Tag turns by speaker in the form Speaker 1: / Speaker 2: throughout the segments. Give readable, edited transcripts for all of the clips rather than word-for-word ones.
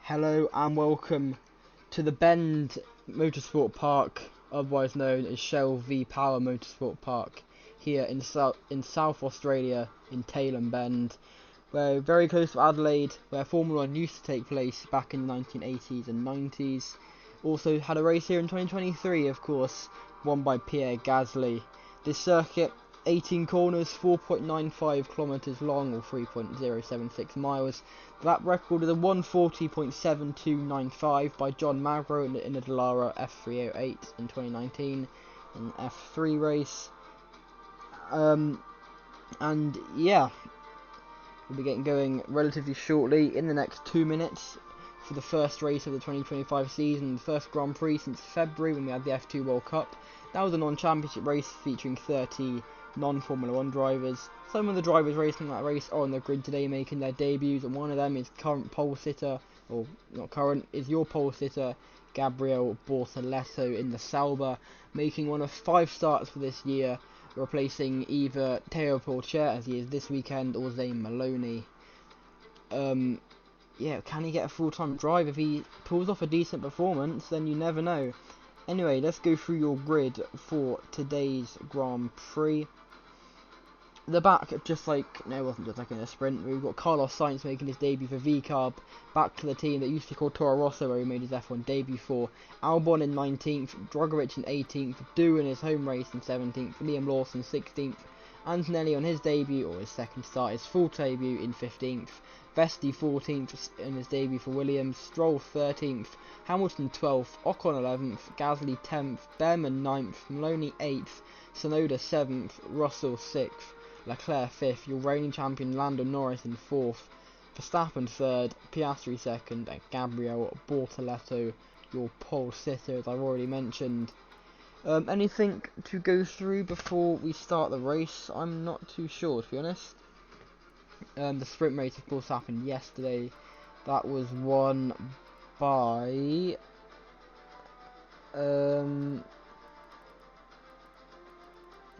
Speaker 1: Hello and welcome to the Bend Motorsport Park, otherwise known as Shell v Power Motorsport Park, here in South Australia, in Tailem Bend. We're very close to Adelaide, where Formula 1 used to take place back in the 1980s and 90s. Also had a race here in 2023, of course, won by Pierre Gasly. This circuit, 18 corners, 4.95 kilometres long, or 3.076 miles. That record is a 140.7295 by John Magro in the Dallara F308 in 2019, an F3 race. And yeah, we'll be getting going relatively shortly in the next 2 minutes for the first race of the 2025 season, the first Grand Prix since February when we had the F2 World Cup. That was a non-championship race featuring 30 non-Formula 1 drivers. Some of the drivers racing that race are on the grid today making their debuts, and one of them is current pole sitter, or not current, is your pole sitter, Gabriel Bortoleto in the Sauber, making one of 5 starts for this year, replacing either Teo Porcher, as he is this weekend, or Zane Maloney. Yeah, can he get a full-time drive? If he pulls off a decent performance, then you never know. Anyway, let's go through your grid for today's Grand Prix. The back, just like, no, it wasn't just like in a sprint. We've got Carlos Sainz making his debut for VCarb, back to the team that used to be called Toro Rosso, where he made his F1 debut for. Albon in 19th, Drogovic in 18th, Du in his home race in 17th, Liam Lawson 16th, Antonelli on his debut, or his second start, his full debut in 15th, Vesti 14th in his debut for Williams, Stroll 13th, Hamilton 12th, Ocon 11th, Gasly 10th, Behrman 9th, Maloney 8th, Tsunoda 7th, Russell 6th, Leclerc 5th, your reigning champion Lando Norris in 4th, Verstappen 3rd, Piastri 2nd, and Gabriel Bortoleto, your pole sitter, as I've already mentioned. Anything to go through before we start the race? I'm not too sure, to be honest. The sprint race, of course, happened yesterday. That was won by I'm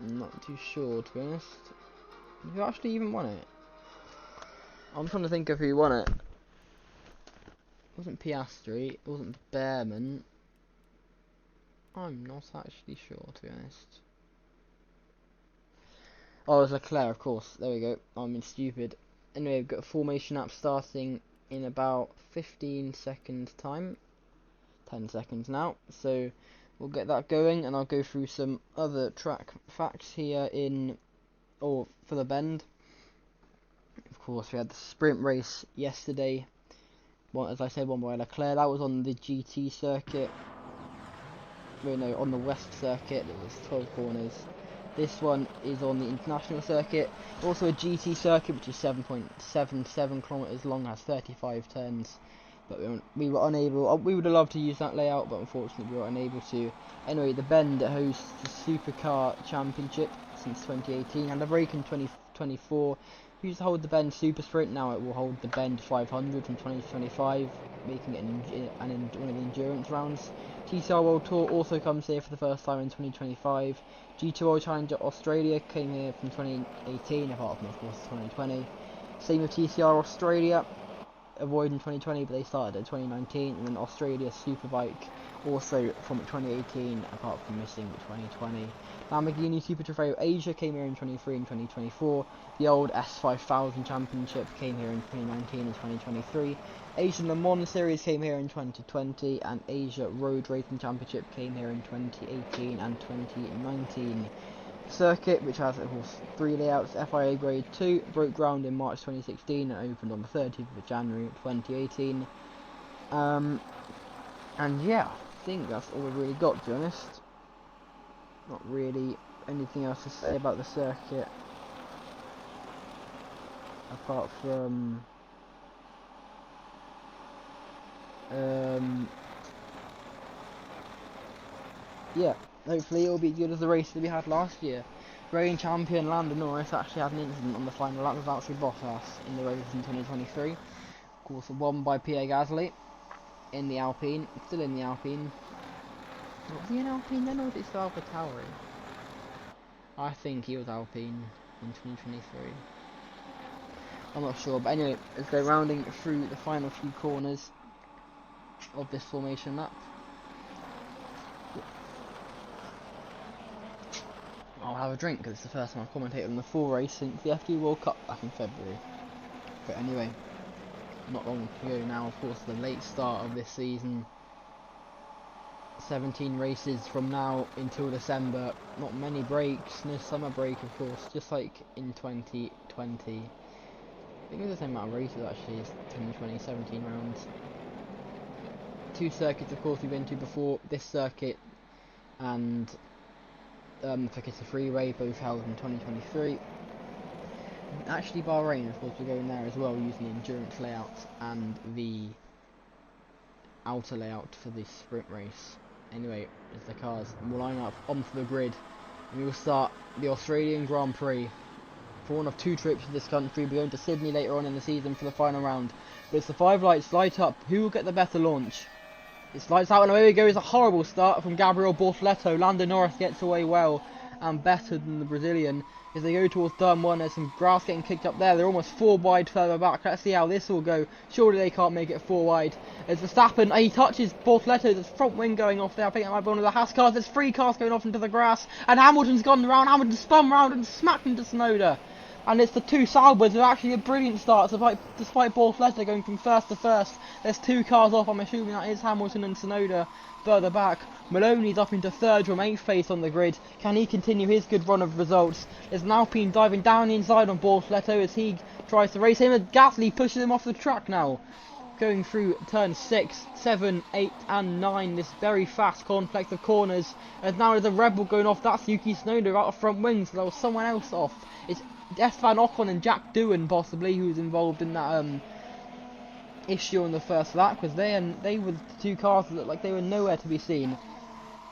Speaker 1: not too sure, to be honest. Who actually even won it? I'm trying to think of who won it. It wasn't Piastri, it wasn't Behrman. I'm not actually sure, to be honest. Oh, it was Leclerc, of course. There we go. I'm being stupid. Anyway, we've got a formation app starting in about 15 seconds time. 10 seconds now. So we'll get that going, and I'll go through some other track facts here for the Bend. Of course, we had the sprint race yesterday. As I said, won by Leclerc. That was on the GT circuit. Well, no, on the West circuit. It was 12 corners. This one is on the international circuit. Also a GT circuit, which is 7.77 kilometers long, has 35 turns. But we were unable. We would have loved to use that layout, but unfortunately we were unable to. Anyway, the Bend hosts the Supercar Championship since 2018, and a break in 2024. We used to hold the Bend Super Sprint. Now it will hold the Bend 500 from 2025, making it one of the endurance rounds. TCR World Tour also comes here for the first time in 2025. GT World Challenger Australia came here from 2018, apart from of course 2020. Same with TCR Australia, avoiding 2020, but they started in 2019, and then Australia Superbike also from 2018, apart from missing 2020. Lamborghini Super Trofeo Asia came here in 2023 and 2024. The old S5000 Championship came here in 2019 and 2023. Asian Le Mans Series came here in 2020, and Asia Road Racing Championship came here in 2018 and 2019. Circuit, which has of course 3 layouts. FIA Grade 2 broke ground in March 2016 and opened on the 30th of January 2018. And yeah, I think that's all we've really got, to be honest. Not really anything else to say about the circuit, apart from yeah, hopefully it'll be as good as the race that we had last year. Reigning champion Lando Norris actually had an incident on the final lap with Valtteri Bottas in the race in 2023. Of course, won by Pierre Gasly in the Alpine, still in the Alpine. Was he in Alpine then, or was it still AlphaTauri? I think he was Alpine in 2023. I'm not sure, but anyway, as they're rounding through the final few corners, of this formation lap. I'll have a drink because it's the first time I've commentated on the full race since the FD World Cup back in February. But anyway, not long to go now. Of course, the late start of this season. 17 races from now until December. Not many breaks. No summer break, of course. Just like in 2020. I think it's the same amount of races actually as 2020, 17 rounds. 2 circuits, of course, we've been to before. This circuit and the Fakita Freeway, both held in 2023. Actually, Bahrain, of course, we're going there as well, using the endurance layout and the outer layout for the sprint race. Anyway, as the cars will line up onto the grid, and we will start the Australian Grand Prix. For one of 2 trips to this country, we're going to Sydney later on in the season for the final round. But it's the 5 lights, light up. Who will get the better launch? It's lights out and away we go. It's a horrible start from Gabriel Bortoleto. Lando Norris gets away well and better than the Brazilian. As they go towards turn 1, there's some grass getting kicked up there. They're almost 4 wide further back. Let's see how this will go. Surely they can't make it 4 wide. As Verstappen, he touches Bortoleto. There's front wing going off there. I think it might be one of the Haas cars. There's 3 cars going off into the grass. And Hamilton's gone around. Hamilton spun round and smacked into Tsunoda. And it's the 2 Saubers with actually a brilliant start, despite Bortoleto going from first to first. There's 2 cars off. I'm assuming that is Hamilton and Tsunoda further back. Maloney's up into 3rd from 8th place on the grid. Can he continue his good run of results? There's an Alpine diving down the inside on Bortoleto as he tries to race him. And Gasly pushes him off the track now. Going through turn 6, 7, 8 and 9. This very fast complex of corners. And now there's a Red Bull going off. That's Yuki Tsunoda out of front wings. So there was someone else off. It's Esteban Ocon and Jack Doohan possibly who's involved in that issue on the first lap, because they were the 2 cars that looked like they were nowhere to be seen.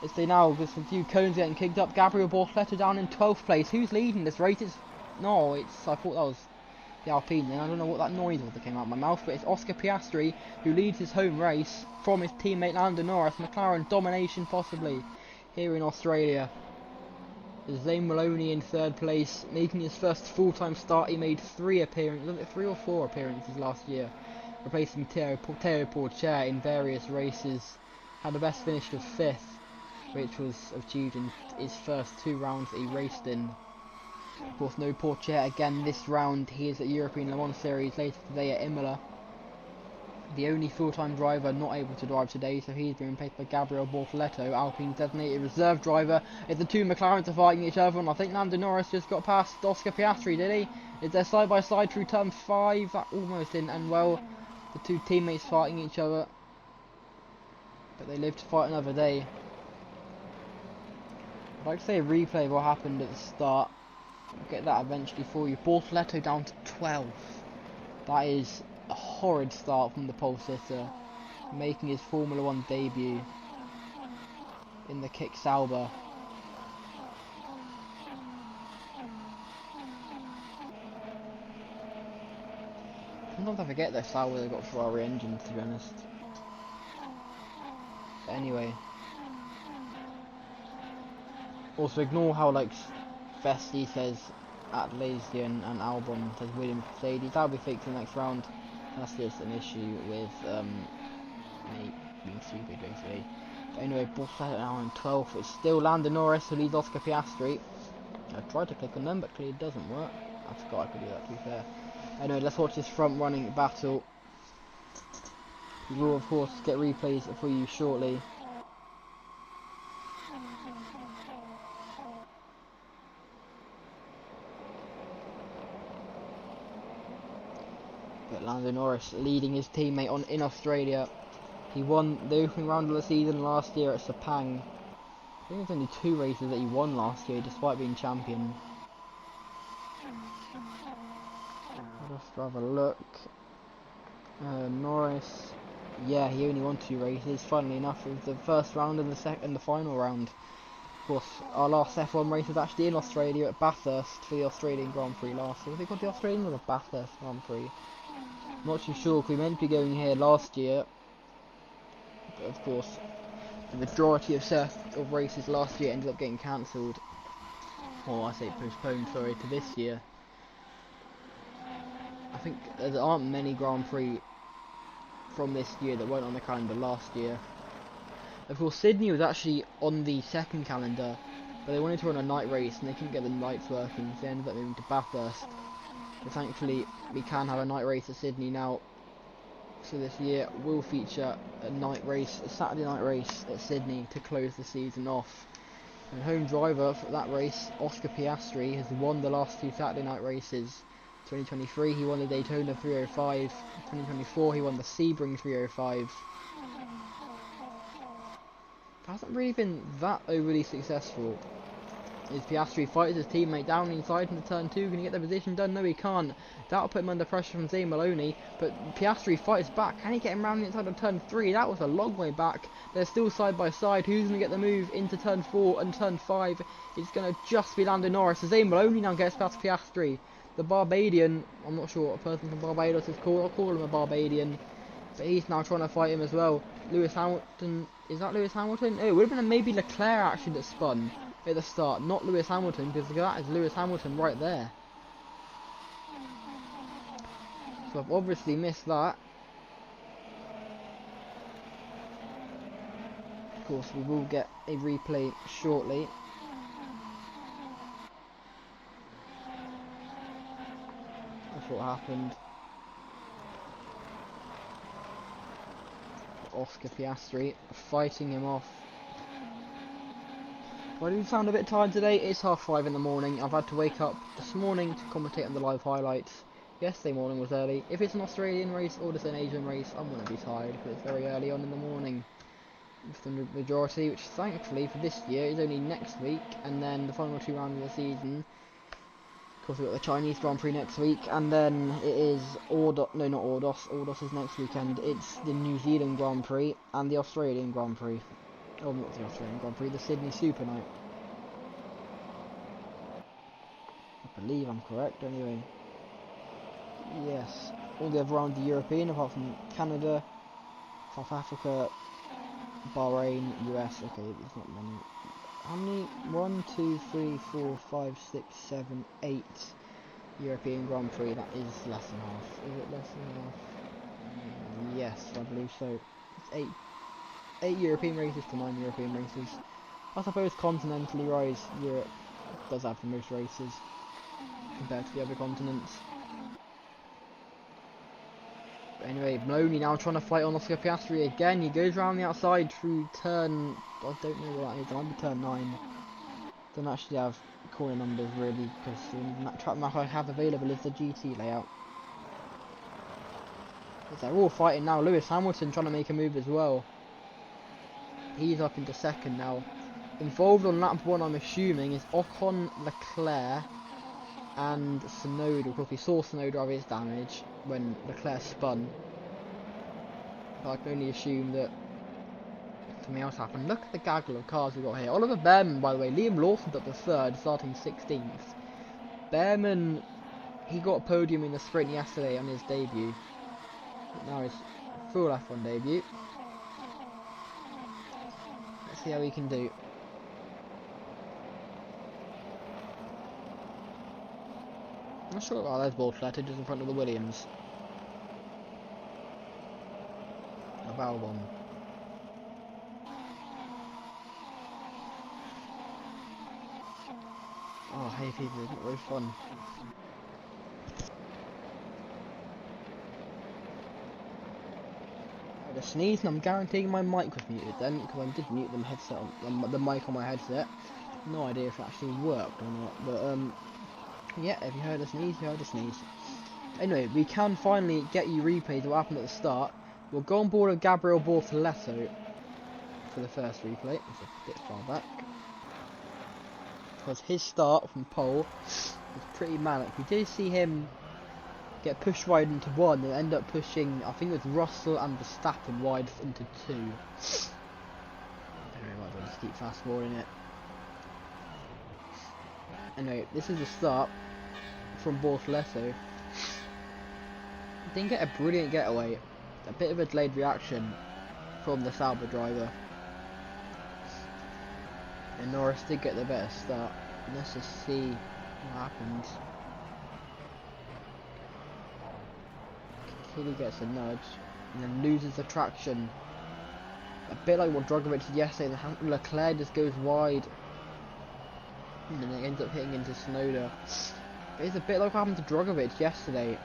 Speaker 1: As they now, with some few cones getting kicked up, Gabriel Bortoleto down in 12th place. Who's leading this race? I thought that was the Alpine, and I don't know what that noise was that came out of my mouth, but it's Oscar Piastri who leads his home race from his teammate Lando Norris. McLaren domination possibly here in Australia. Zane Maloney in 3rd place, making his first full-time start. He made 3 appearances, was it 3 or 4 appearances last year, replacing Teo Porcher in various races. Had the best finish of 5th, which was achieved in his first 2 rounds that he raced in. Of course, no Porcher again this round. He is at European Le Mans Series later today at Imola. The only full-time driver not able to drive today, so he's been replaced by Gabriel Bortoleto, Alpine's designated reserve driver. As the 2 McLarens are fighting each other, and I think Lando Norris just got past Oscar Piastri, did he? Is there side by side through turn 5? That almost didn't end well. The 2 teammates fighting each other, but they live to fight another day. I'd like to say a replay of what happened at the start. I'll get that eventually for you. Bortoleto down to 12th. That is a horrid start from the pole sitter, making his Formula 1 debut in the Kick Sauber. Sometimes I forget that Sauber they've got Ferrari engines, to be honest. But anyway, also ignore how like Vesti says Atlassian and Albon says Williams Mercedes. That'll be fixed in the next round. That's just an issue with me being stupid basically. But anyway, Bortoleto now in 12th. It's still Lando Norris who leads Oscar Piastri. I tried to click on them, but clearly it doesn't work. I forgot I could do that, to be fair. Anyway, let's watch this front running battle. We will of course get replays for you shortly. But Lando Norris leading his teammate on in Australia. He won the opening round of the season last year at Sepang. I think there's only 2 races that he won last year despite being champion. I'll just have a look. Norris, yeah, he only won 2 races. Funnily enough, it was the first round and the final round. Of course, our last F1 race was actually in Australia at Bathurst for the Australian Grand Prix last year. Was it called the Australian or the Bathurst Grand Prix? Not too sure, because we meant to be going here last year. But of course, the majority of races last year ended up getting cancelled. Or I say postponed, sorry, to this year. I think there aren't many Grand Prix from this year that weren't on the calendar last year. Of course, Sydney was actually on the second calendar, but they wanted to run a night race and they couldn't get the lights working, so they ended up moving to Bathurst. But thankfully, we can have a night race at Sydney now. So this year will feature a night race, a Saturday night race at Sydney to close the season off. And home driver for that race, Oscar Piastri, has won the last 2 Saturday night races. 2023 he won the Daytona 305, 2024 he won the Sebring 305. Hasn't really been that overly successful. Is Piastri fights his teammate down inside into turn 2, can he get the position done? No, he can't. That'll put him under pressure from Zane Maloney, but Piastri fights back. Can he get him round the inside of turn 3? That was a long way back. They're still side by side. Who's going to get the move into turn 4 and turn 5? It's going to just be Lando Norris. So Zane Maloney now gets past Piastri. The Barbadian, I'm not sure what a person from Barbados is called, I'll call him a Barbadian. But he's now trying to fight him as well. Lewis Hamilton, is that Lewis Hamilton? Oh, it would have been a maybe Leclerc actually that spun at the start, not Lewis Hamilton, because that is Lewis Hamilton right there. So I've obviously missed that. Of course, we will get a replay shortly. That's what happened. Oscar Piastri fighting him off. I do sound a bit tired today. It's 5:30 in the morning. I've had to wake up this morning to commentate on the live highlights. Yesterday morning was early. If it's an Australian race or just an Asian race, I'm going to be tired because it's very early on in the morning. It's the majority, which thankfully for this year is only next week, and then the final 2 rounds of the season. Of course, we've got the Chinese Grand Prix next week, and then it is Ordos is next weekend. It's the New Zealand Grand Prix and the Australian Grand Prix. Oh, not the Australian Grand Prix, the Sydney Super Night. I believe I'm correct, anyway. Yes, all the other rounds are European, apart from Canada, South Africa, Bahrain, US. Okay, there's not many. How many? 1, 2, 3, 4, 5, 6, 7, 8 European Grand Prix. That is less than half. Is it less than half? Yes, I believe so. It's 8 European races to 9 European races. I suppose continentally wise, Europe does have the most races compared to the other continents. But anyway, Maloney now trying to fight on Oscar Piastri again. He goes around the outside through turn, I don't know what that is, it might be turn 9. Don't actually have corner numbers really, because the track map I have available is the GT layout. But they're all fighting now. Lewis Hamilton trying to make a move as well. He's up into second now. Involved on lap 1, I'm assuming, is Ocon, Leclerc, and Tsunoda. Of course, we saw Tsunoda have his damage when Leclerc spun. But I can only assume that something else happened. Look at the gaggle of cars we've got here. Oliver Behrman, by the way. Liam Lawson's up to 3rd, starting 16th. Behrman, he got a podium in the sprint yesterday on his debut. But now his full F1 debut. Let's see how he can do. I'm not sure about those ball flatted just in front of the Williams. Of Albon. Oh, hey people, it's not very fun. I had a sneeze and I'm guaranteeing my mic was muted then, because I did mute the headset on, the mic on my headset. No idea if it actually worked or not, but yeah, if you heard a sneeze, you heard a sneeze. Anyway, we can finally get you replays of what happened at the start. We'll go on board with Gabriel Bortoleto for the first replay. It's a bit far back. Because his start from pole was pretty manic. We did see him get pushed wide into 1 and end up pushing, I think it was Russell and Verstappen wide into 2. I don't know, I'll just keep fast forwarding it. Anyway, this is the start from Bortoleto. Didn't get a brilliant getaway. A bit of a delayed reaction from the Sauber driver. And Norris did get the better start. Let's just see what happens. Kitty gets a nudge. and then loses the traction. A bit like what Drogovic did yesterday, and Leclerc just goes wide, and then it ends up hitting into Tsunoda. It's a bit like what happened to Drogovic yesterday.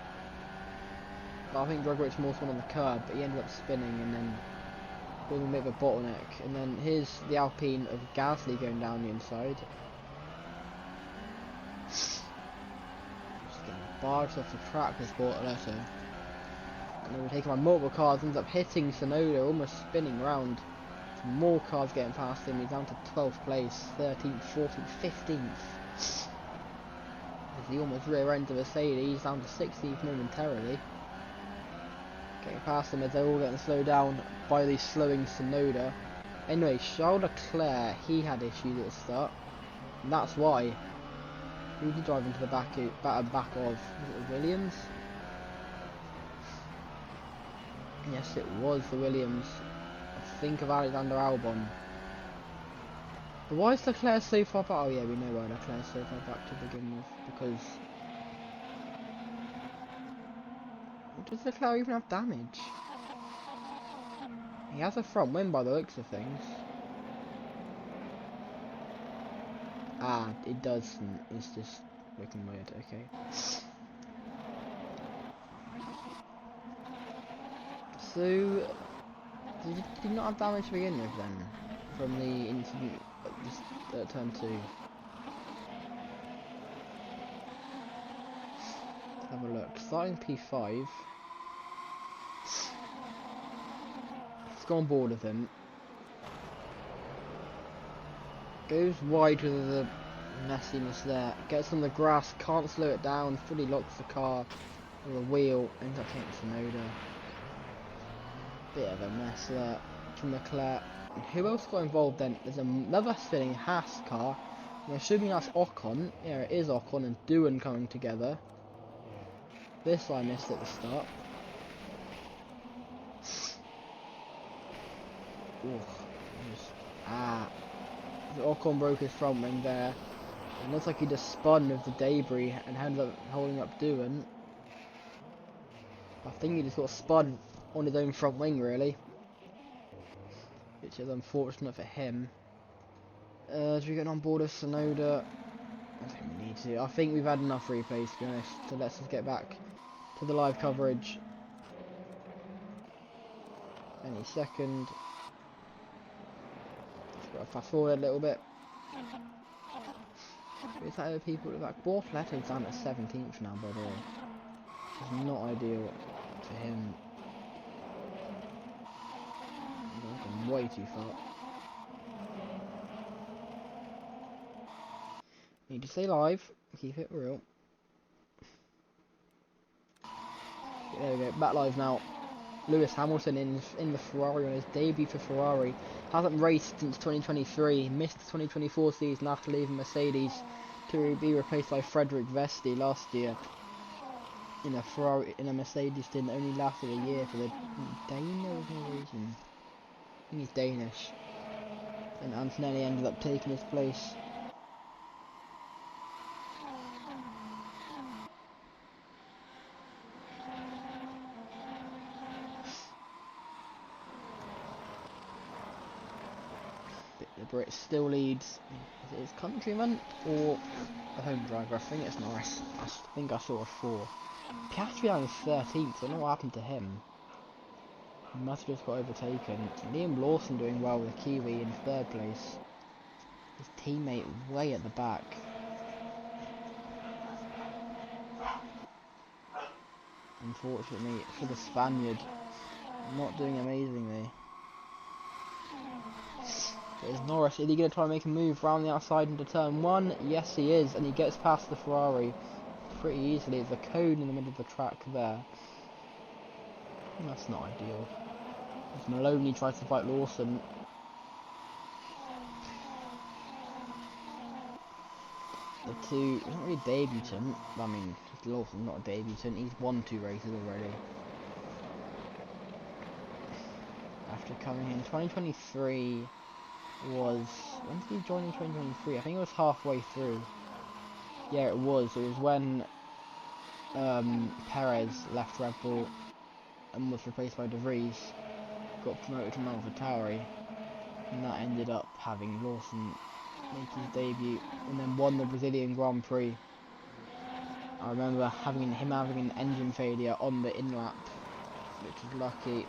Speaker 1: But I think Drogovic more on the curb, but he ended up spinning and then causing a bit of a bottleneck. And then here's the Alpine of Gasly going down the inside. Just getting barged off the track with Bortoleto. And then we're taken by multiple cars, ends up hitting Tsunoda, almost spinning round. Some more cars getting past him, he's down to 12th place, 13th, 14th, 15th. As he almost rear ends a Mercedes, down to 16th momentarily. Getting past them as they're all getting slowed down by the slowing Tsunoda. Anyway, Charles Leclerc, he had issues at the start. And that's why. Who did he drive into the back of? Was it Williams? Yes, it was the Williams. I think of Alexander Albon. But why is Leclerc so far back? Oh yeah, we know why Leclerc's so far back to begin with. Because... does Leclerc even have damage? He has a front wing by the looks of things. Ah, it doesn't. It's just looking weird. Okay. So, did he not have damage to begin with then? From the incident at turn 2? Let's have a look. Starting P5. Let's go on board with him. Goes wide with the messiness there. Gets on the grass, can't slow it down, fully locks the car with a wheel, ends up hitting Tsunoda. Bit of a mess there from Leclerc. And who else got involved then? There's another spinning Haas car. I'm assuming that's Ocon. Yeah, it is Ocon and Doohan coming together. This I missed at the start. Ocon broke his front wing there. It looks like he just spun with the debris and ended up holding up Doohan. I think he just got spun on his own front wing really, which is unfortunate for him. Should we get on board with Tsunoda? I think we need to. I think we've had enough replays to be honest, so let's just get back to the live coverage any second. Just gotta fast forward a little bit. Is that other people like Bortoleto's down at 17th now, by the way. Which is not ideal for him. I'm way too far. Need to stay live, keep it real. There we go, back live now. Lewis Hamilton in the Ferrari on his debut for Ferrari. Hasn't raced since 2023. Missed the 2024 season after leaving Mercedes to be replaced by Frederick Vesti last year. In a Mercedes stint that only lasted a year for the Danish reason. I think he's Danish. And Antonelli ended up taking his place. The Brit still leads. Is it his countryman or the home driver? I think it's Norris. I think I saw a 4. Piastri down is 13th. I don't know what happened to him. He must have just got overtaken. Liam Lawson doing well with Kiwi in 3rd place. His teammate way at the back. Unfortunately for the Spaniard, not doing amazingly. There's Norris. Is he going to try and make a move round the outside into turn 1? Yes, he is, and he gets past the Ferrari pretty easily. There's a cone in the middle of the track there. That's not ideal. As Maloney tries to fight Lawson. The two, he's not really a debutant. I mean, Lawson's not a debutant. He's won 2 races already. After coming in 2023. Was when did he join in 2023? I think it was halfway through. Yeah, it was when Perez left Red Bull. and was replaced by De Vries, got promoted to AlphaTauri, and that ended up having Lawson make his debut, and then won the Brazilian Grand Prix. I remember him having an engine failure on the in-lap, which was lucky.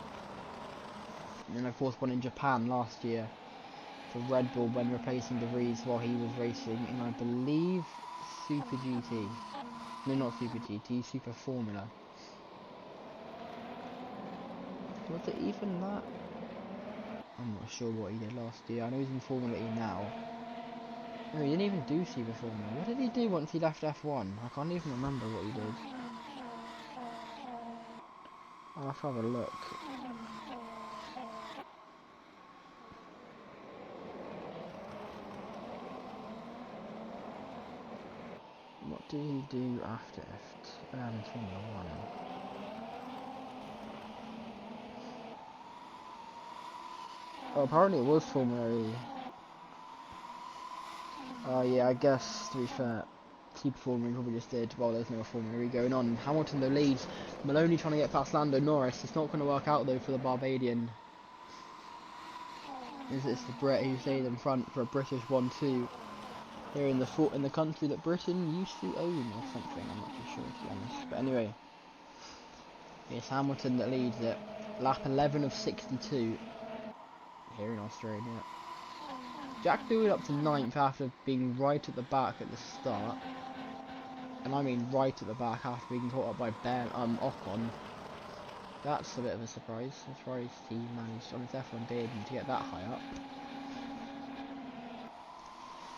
Speaker 1: And then of course won in Japan last year for Red Bull when replacing De Vries while he was racing in, I believe, Super GT. No, not Super GT, Super Formula. Was it even that? I'm not sure what he did last year. I know he's in Formula E now. No, he didn't even do Super Formula. What did he do once he left F1? I can't even remember what he did. I'll have to have a look. What did he do after Formula 1? Oh, apparently it was Formula E. Oh yeah, I guess, to be fair, Super Formula probably just did while there's no Formula E going on. Hamilton the leads, Maloney trying to get past Lando Norris. It's not going to work out though for the Barbadian. It's the Brit who stayed in front for a British 1-2. Here in the country that Britain used to own or something, I'm not too sure to be honest. But anyway, it's Hamilton that leads it. Lap 11 of 62 here in Australia. Jack Doohan up to 9th after being right at the back at the start. And I mean right at the back after being caught up by Ocon. That's a bit of a surprise. I'm surprised he managed on his F1 debut to get that high up.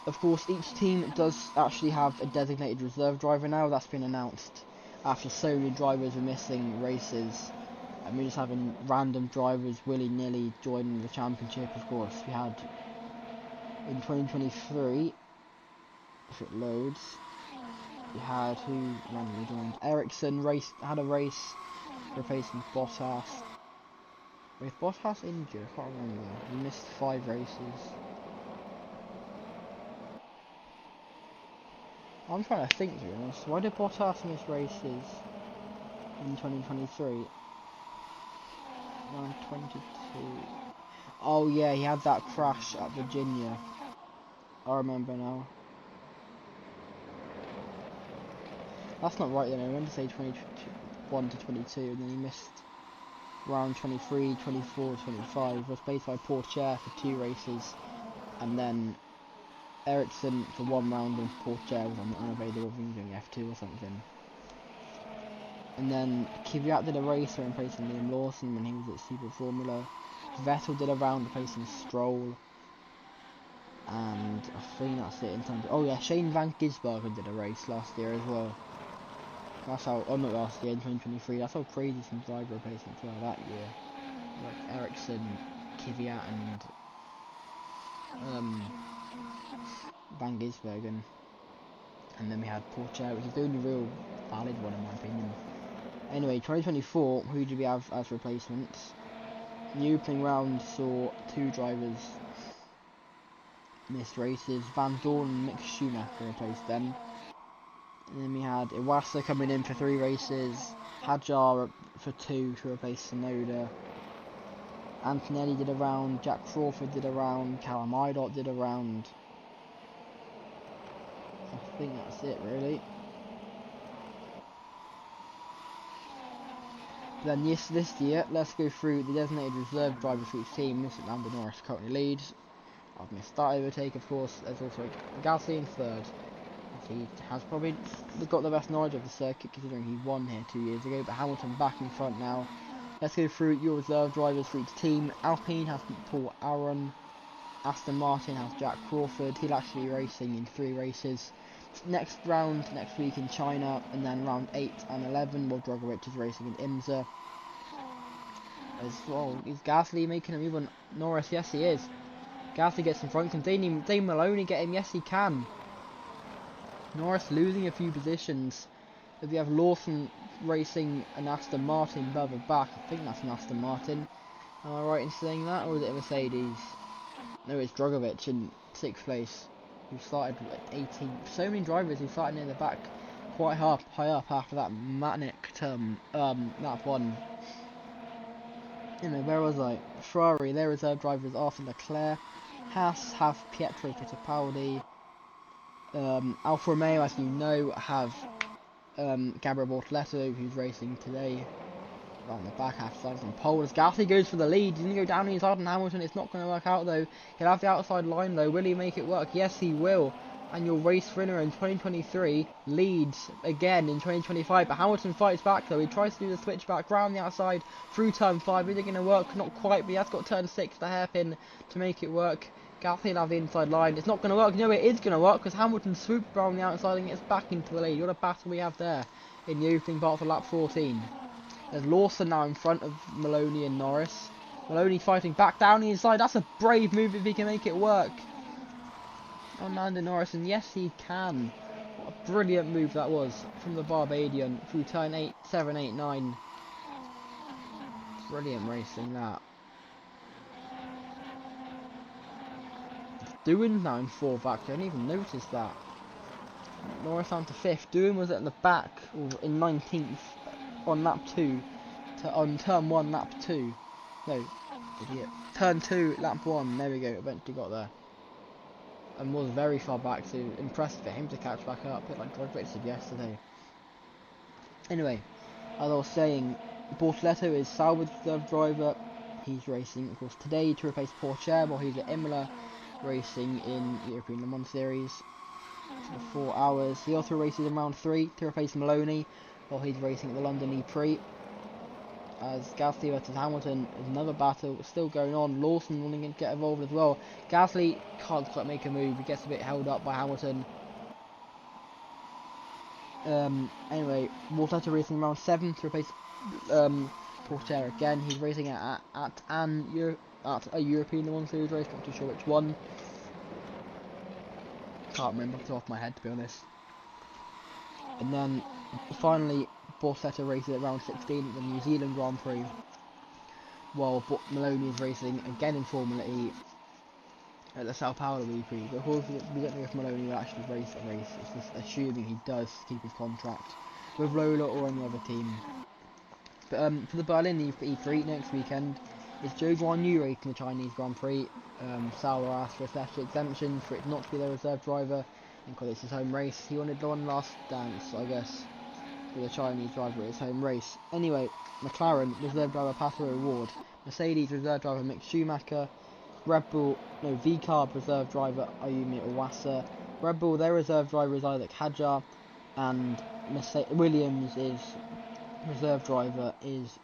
Speaker 1: Of course, each team does actually have a designated reserve driver now. That's been announced after so many drivers were missing races. And we're just having random drivers willy-nilly joining the championship. Of course, we had in 2023, if it loads, we had who randomly joined. Ericsson had a race replacing Bottas. With Bottas injured, I can't remember. He missed 5 races. I'm trying to think, to be honest. Why did Bottas miss races in 2023? Around 22. Oh yeah, he had that crash at Virginia. I remember now. That's not right then. I meant to say 21 to 22, and then he missed round 23, 24, 25. Was placed by Pourchaire for 2 races, and then Ericsson for 1 round, and Pourchaire was unavailable. I think he was doing F2 or something. And then Kvyat did a race replacing Liam Lawson when he was at Super Formula. Vettel did a round replacing Stroll. And I think that's it in terms of... Oh yeah, Shane Van Gisbergen did a race last year as well. That's how... Oh, not last year, in 2023. That's how crazy some driver replacements were that year. Like Ericsson, Kvyat and... Van Gisbergen. And then we had Pourchaire, which is the only real valid one in my opinion. Anyway, 2024, who do we have as replacements? New opening round saw 2 drivers missed races. Van Dorn and Mick Schumacher replaced them. And then we had Iwasa coming in for 3 races. Hadjar for 2 to replace Sonoda. Antonelli did a round. Jack Crawford did a round. Callum Idott did a round. I think that's it really. Then this year, let's go through the designated reserve drivers for each team. This is Lando Norris currently leads. I've missed that overtake, of course. There's also Gasly in 3rd. He has probably got the best knowledge of the circuit considering he won here 2 years ago. But Hamilton back in front now. Let's go through your reserve drivers for each team. Alpine has Paul Aron. Aston Martin has Jack Crawford. He'll actually be racing in 3 races. Next round, next week in China, and then round 8 and 11, while Drogovic is racing in IMSA. As well, is Gasly making a move on Norris? Yes, he is. Gasly gets in front. Can Dane Maloney get him? Yes, he can. Norris losing a few positions. If we have Lawson racing an Aston Martin further back, I think that's an Aston Martin. Am I right in saying that, or is it a Mercedes? No, it's Drogovic in 6th place. Who started at 18th. So many drivers who started near the back, quite high up after that manic lap 1. Where was I? Ferrari, their reserve drivers after Leclerc. Haas have Pietro Fittipaldi. Alfa Romeo, as you know, have Gabriel Bortoleto, who's racing today. Around the back, half sides on pole. As Gasly goes for the lead, he's going to go down the inside on Hamilton. It's not going to work out though. He'll have the outside line though. Will he make it work? Yes, he will. And your race winner in 2023 leads again in 2025. But Hamilton fights back though. He tries to do the switch back round the outside through turn 5. Is it going to work? Not quite, but he has got turn 6, the hairpin, to make it work. Gasly will have the inside line. It's not going to work. No, it is going to work because Hamilton swoops around the outside and gets back into the lead. What a battle we have there in the opening part of lap 14. There's Lawson now in front of Maloney and Norris. Maloney fighting back down the inside. That's a brave move if he can make it work. On Lando Norris, and yes he can. What a brilliant move that was from the Barbadian through turn 8, 7, 8, 9. Brilliant racing that. Doohan's now in 4th back. I didn't even notice that. Norris down to 5th. Doohan was at the back in 19th. On lap 2, on turn 1, lap 2. No, idiot. Turn 2, lap 1. There we go. Eventually got there, and was very far back. So impressive for him to catch back up, a bit like Rodriguez did yesterday. Anyway, as I was saying, Bortoleto is Sauber's reserve driver. He's racing, of course, today to replace Pourchaire, while he's at Imola racing in European Le Mans Series for 4 hours. He also races in round 3 to replace Maloney, while he's racing at the London E-Prix. As Gasly versus Hamilton is another battle still going on. Lawson wanting to get involved as well. Gasly can't quite make a move. He gets a bit held up by Hamilton. Anyway, Bortoleto racing round 7 to replace Pourchaire again. He's racing at a European Le Mans Series race. Not too sure which one. Can't remember off the top of my head, to be honest. And then finally, Bortoleto races at round 16 at the New Zealand Grand Prix, while Maloney is racing again in Formula E at the Sao Paulo E-Prix. But of course, we don't know if Maloney will actually race the race. It's just assuming he does keep his contract with Lola or any other team. But for the Berlin E-Prix next weekend, is Zhou Guanyu racing the Chinese Grand Prix. Sauber asked for a special exemption for it not to be their reserve driver, because it's his home race. He wanted one last dance, I guess, with a Chinese driver at his home race. Anyway, McLaren reserve driver Pato O'Ward, Mercedes reserve driver Mick Schumacher, Red Bull, VCARB reserve driver Ayumi Iwasa, Red Bull, their reserve driver is Isaac Hadjar, and Williams' reserve driver is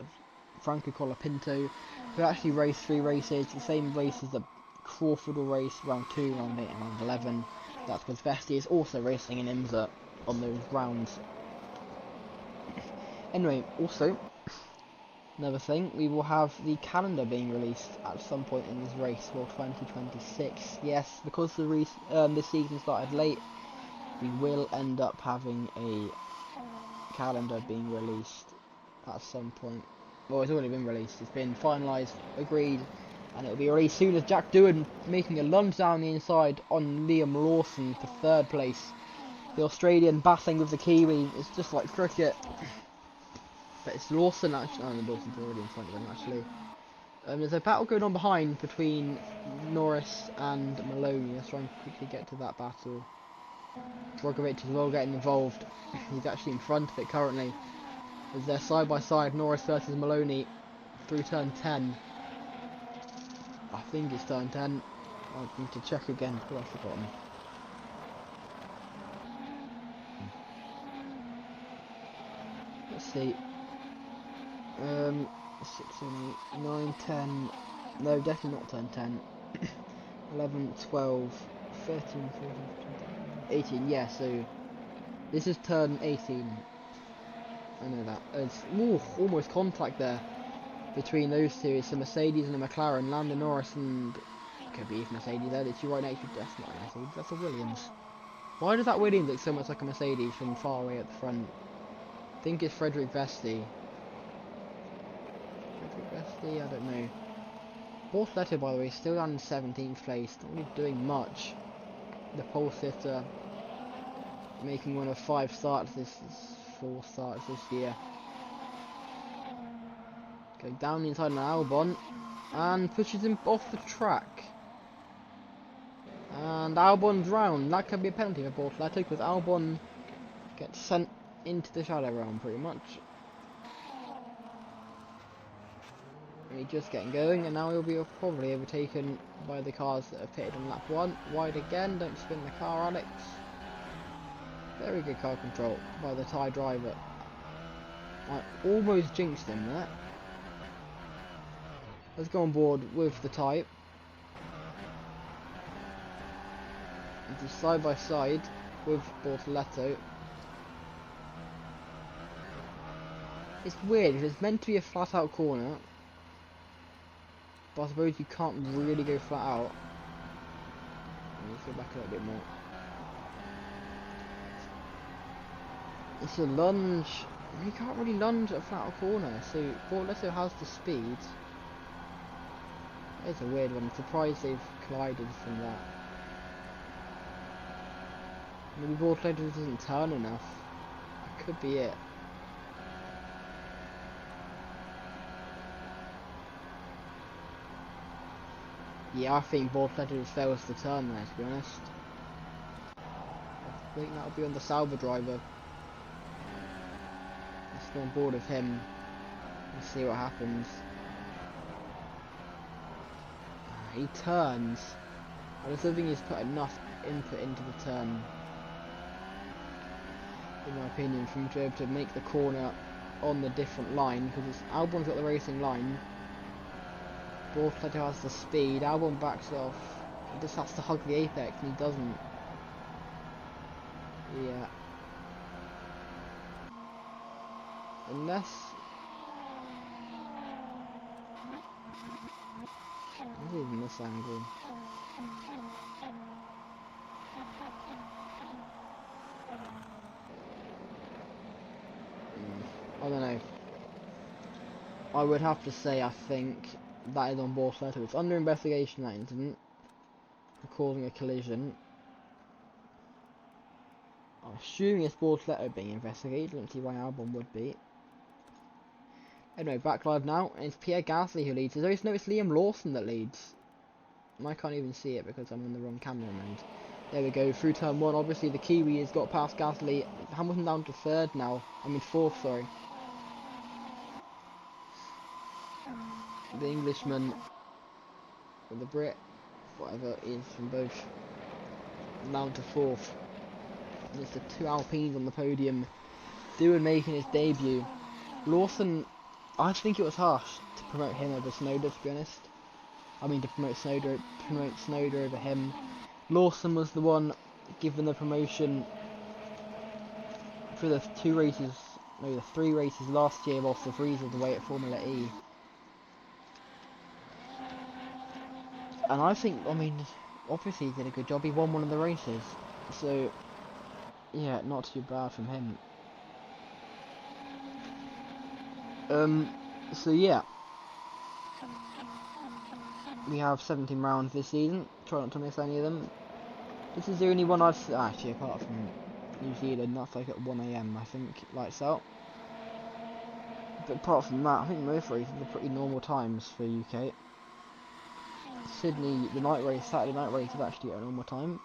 Speaker 1: Franco Colapinto, who actually raced 3 races, the same races that Crawford will race, round 2, round 8 and round 11. That's because Vesti is also racing in IMSA on those rounds. Anyway, also, another thing, we will have the calendar being released at some point in this race for 2026. Yes, because this season started late, we will end up having a calendar being released at some point. Well, it's already been released. It's been finalised, agreed, and it will be released soon as Jack Doohan making a lunge down the inside on Liam Lawson for 3rd place. The Australian battling with the Kiwi. It's just like cricket. But it's Lawson actually. Oh, no, Lawson's already in front of him actually. There's a battle going on behind between Norris and Maloney. Let's try and quickly get to that battle. Roglic is well getting involved. He's actually in front of it currently. As they're side by side, Norris versus Maloney through turn 10. I think it's turn 10. I need to check again because I've forgotten. Let's see. 6, 7, 8, 9, 10. No, definitely not turn 10. 11, 12, 13, 14, 15, 18. Yeah, so this is turn 18. I know that. It's almost contact there between those two. It's a Mercedes and a McLaren. Lando Norris and could be if Mercedes there. It's right next to. That's not a Mercedes. That's a Williams. Why does that Williams look so much like a Mercedes from far away at the front? I think it's Frederick Vesti. I don't know. Bortoleto, by the way, still down in 17th place. Not really doing much. The pole sitter making one of 4 starts this year. Going down the inside on Albon and pushes him off the track. And Albon's round. That could be a penalty for Bortoleto because Albon gets sent into the shadow round pretty much. And he's just getting going, and now he'll be probably overtaken by the cars that have pitted on lap 1. Wide again, don't spin the car, Alex. Very good car control by the Thai driver. I almost jinxed him there. Let's go on board with the Thai. It's side by side with Bortoleto. It's weird because it's meant to be a flat out corner, but I suppose you can't really go flat out. Let's go back a little bit more. It's a lunge. You can't really lunge at a flat out corner, so Bortoleto has the speed. It's a weird one. I'm surprised they've collided from that. Maybe Bortoleto doesn't turn enough. That could be it. Yeah, I think Bortoleto just fails to turn there, to be honest. I think that'll be on the Sauber driver. Let's go on board with him and see what happens. He turns. I just don't think he's put enough input into the turn, in my opinion, for him to be able to make the corner on the different line, because Albon's got the racing line. Bortoleto has the speed, Albon backs off, he just has to hug the apex and he doesn't. Yeah. Unless... What is even this angle? I don't know. I would have to say I think that is on Bortoleto. It's under investigation, that incident, for causing a collision. I'm assuming it's Bortoleto being investigated. I don't see why Albon would be. Anyway, back live now, and it's Pierre Gasly who leads. There's no, it's Liam Lawson that leads. And I can't even see it because I'm on the wrong camera mode. There we go, through turn 1. Obviously the Kiwi has got past Gasly. Hamilton down to 3rd now. I mean 4th, sorry. The Englishman, or the Brit, whatever it is from both, down to 4th. And it's the 2 Alpines on the podium. Doohan making his debut. Lawson, I think it was harsh to promote him over Snowder, to be honest. I mean to promote Snowder over him. Lawson was the one given the promotion for the 3 races last year whilst the Vries was away at Formula E. And I think, I mean, obviously he did a good job, he won one of the races. So, yeah, not too bad from him. So yeah. We have 17 rounds this season, try not to miss any of them. This is the only one I've, actually apart from New Zealand, that's like at 1 AM I think, lights out. But apart from that, I think most races are pretty normal times for UK. Sydney, the night race, Saturday night race is actually at a normal time,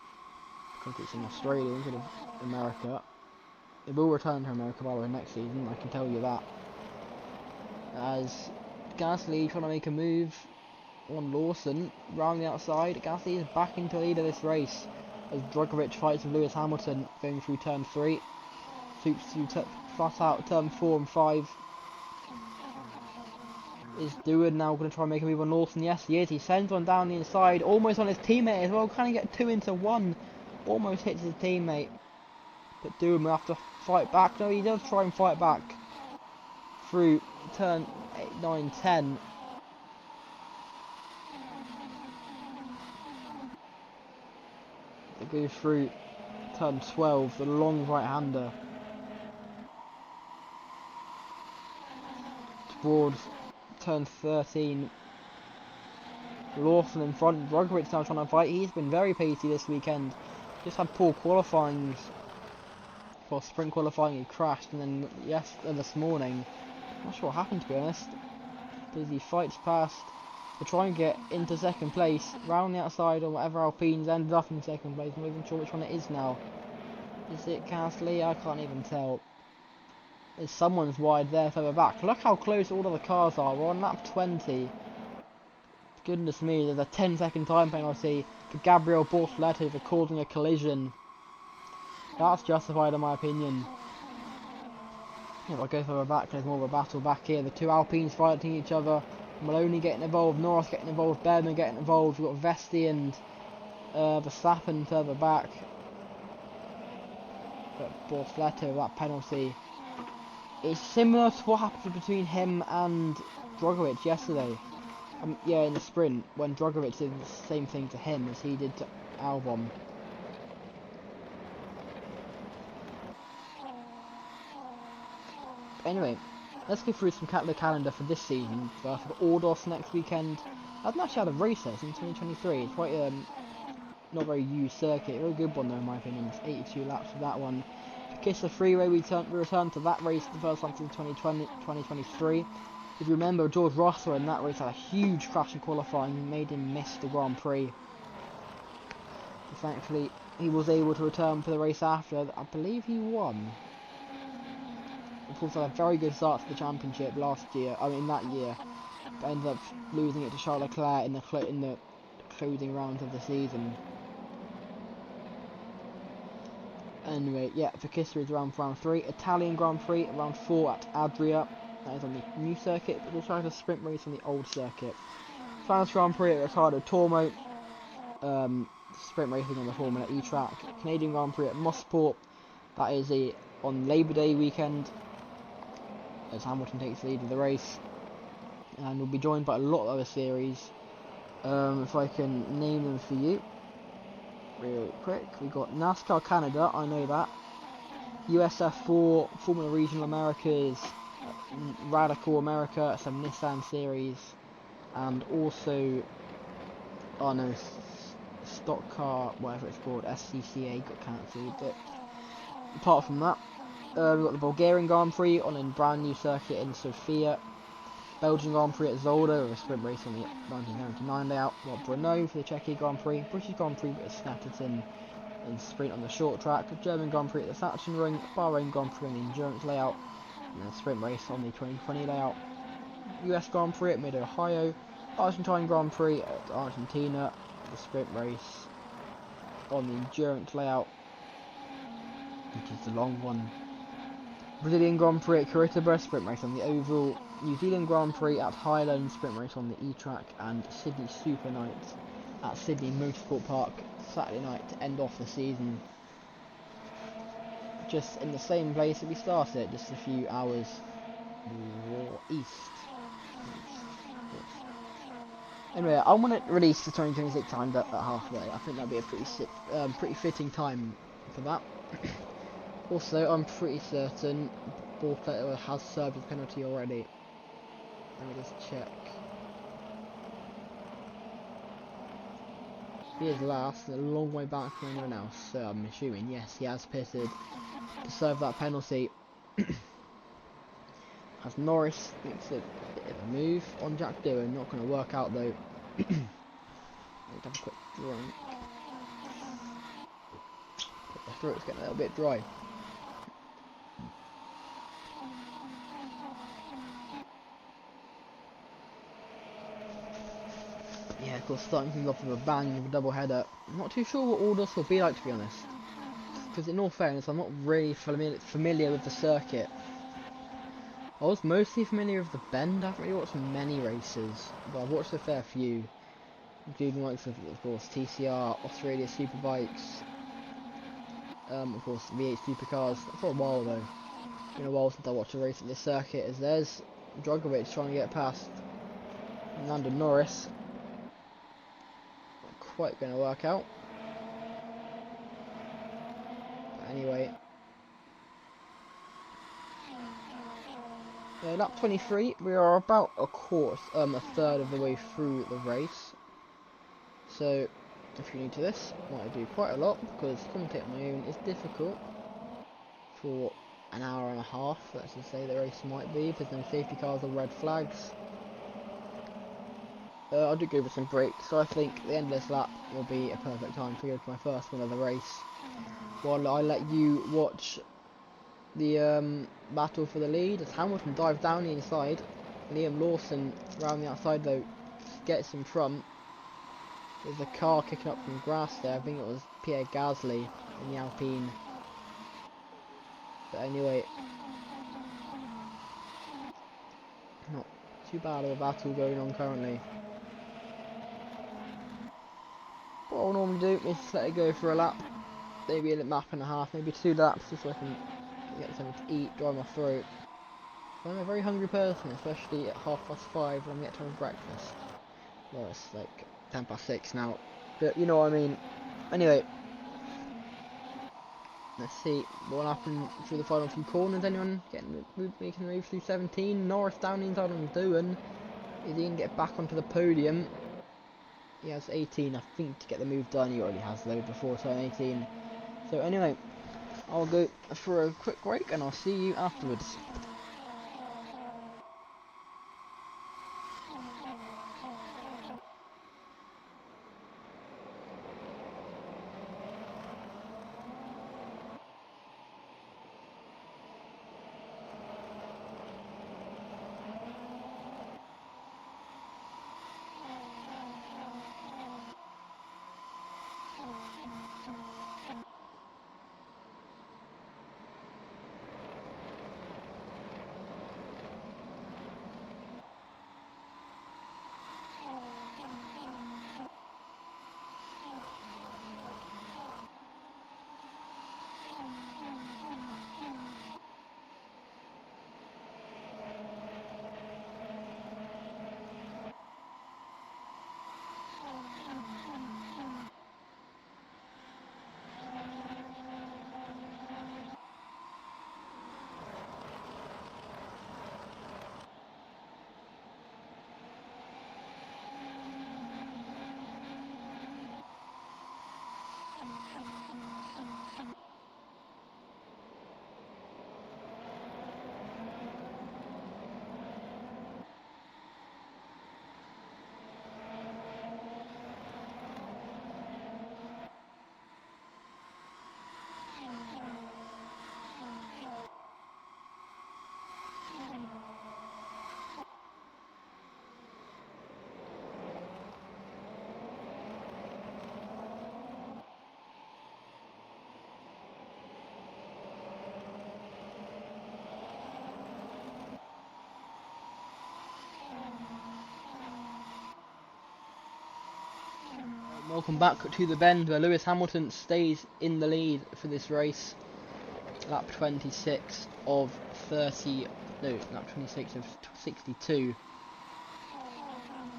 Speaker 1: because it's in Australia instead of America. It will return to America by the way next season, I can tell you that. As Gasly trying to make a move on Lawson, round the outside. Gasly is back into the lead of this race as Drogovic fights with Lewis Hamilton going through turn 3. Sweeps through flat out turn 4 and 5. Is Doohan now going to try and make a move on Lawson? Yes, he is. He sends one down the inside, almost on his teammate as well. Can he get 2 into 1? Almost hits his teammate. But Doohan will have to fight back. No, he does try and fight back through turn 8, 9, 10. It goes through turn 12, the long right-hander. Towards turn 13. Lawson in front. Drogovic now trying to fight. He's been very pacey this weekend. Just had poor qualifying. For sprint qualifying he crashed, and then this morning, I'm not sure what happened to be honest. as he fights past to try and get into second place, round the outside or whatever Alpine's ended up in second place. I'm not even sure which one it is now. Is it Gasly? I can't even tell. There's someone's wide there further back. Look how close all of the cars are. We're on lap 20. Goodness me, there's a 10-second time penalty for Gabriel Bortoleto for causing a collision. That's justified in my opinion. If I go further back, there's more of a battle back here. The two Alpines fighting each other. Maloney getting involved, Norris getting involved, Berman getting involved. We've got Vesti and Verstappen further back. But Bortoleto, that penalty is similar to what happened between him and Drogovic yesterday. Yeah, in the sprint, when Drogovic did the same thing to him as he did to Albon. Anyway, let's go through the calendar for this season. First, we've got Ordos next weekend. I haven't actually had a race there since 2023. It's quite not very used circuit. A very good one though, in my opinion. It's 82 laps for that one. For Kissler Freeway, we return to that race the first time since 2023. If you remember, George Russell in that race had a huge crash in qualifying, made him miss the Grand Prix. But thankfully, he was able to return for the race after. I believe he won. Of course, had a very good start to the championship that year, but ended up losing it to Charles Leclerc in the closing rounds of the season. Anyway, yeah, for Kissler is round 3. Italian Grand Prix, round 4 at Adria. That is on the new circuit, but we'll try a sprint race on the old circuit. France Grand Prix at Ricardo Tormo. Sprint racing on the Formula E track. Canadian Grand Prix at Mosport. That is on Labour Day weekend, as Hamilton takes the lead of the race, and we'll be joined by a lot of other series. If I can name them for you real quick, we got NASCAR Canada, I know that, USF4, Formula Regional Americas, Radical America, some Nissan series, and also, Stock Car, whatever it's called, SCCA got cancelled. But apart from that, we've got the Bulgarian Grand Prix on a brand new circuit in Sofia. Belgian Grand Prix at Zolder with a sprint race on the 1999 layout. We've got Brno for the Czech Grand Prix. British Grand Prix at Snetterton and sprint on the short track. German Grand Prix at the Sachsenring. Bahrain Grand Prix on the endurance layout. And then a sprint race on the 2020 layout. US Grand Prix at Mid-Ohio. Argentine Grand Prix at Argentina. The sprint race on the endurance layout, which is the long one. Brazilian Grand Prix at Curitiba, sprint race on the oval. New Zealand Grand Prix at Highland, sprint race on the E-track. And Sydney Super Night at Sydney Motorsport Park, Saturday night to end off the season. Just in the same place that we started, just a few hours east. Anyway, I want to release the 2026 time at halfway. I think that'd be a pretty fitting time for that. Also, I'm pretty certain Bortoleto has served his penalty already. Let me just check. He is last, a long way back from anyone else, so I'm assuming, yes, he has pitted to serve that penalty. As Norris makes a bit of a move on Jack Doohan, not going to work out though. Let's have a quick drink. My throat's getting a little bit dry. Yeah, of course, starting things off with a bang with a double header. I'm not too sure what all this will be like, to be honest. Because in all fairness, I'm not really familiar with the circuit. I was mostly familiar with the Bend. I haven't really watched many races, but I've watched a fair few, including likes of course TCR, Australia Superbikes, of course V8 Supercars. For a while though, it's been a while since I watched a race at this circuit. As there's Drogovic trying to get past Lando Norris. Not quite going to work out. But anyway. Lap 23, we are about a third of the way through the race. So, if you're new to this, what I do quite a lot, because commentating on my own is difficult for an hour and a half, let's just say the race might be, if there's no safety cars or red flags. I did go for some brakes, so I think the end of this lap will be a perfect time to go for my first win of the race. While I let you watch the battle for the lead, as Hamilton dives down the inside, Liam Lawson around the outside though gets in front. There's a car kicking up from grass there. I think it was Pierre Gasly in the Alpine. But anyway, not too bad of a battle going on currently. What I'll normally do is just let it go for a lap, maybe a lap and a half, maybe 2 laps, just so I can get something to eat, dry my throat. I'm a very hungry person, especially at 5:30 when I'm yet to have breakfast. Well, it's like 6:10 now, but you know what I mean. Anyway, let's see what will happen through the final few corners. Anyone making the move through 17? Norris down the inside on Doohan. Is he going to get back onto the podium? He has 18, I think, to get the move done. He already has though before turn 18. So anyway, I'll go for a quick break and I'll see you afterwards. Welcome back to the bend where Lewis Hamilton stays in the lead for this race. Lap 26 of 30, no, lap 26 of 62.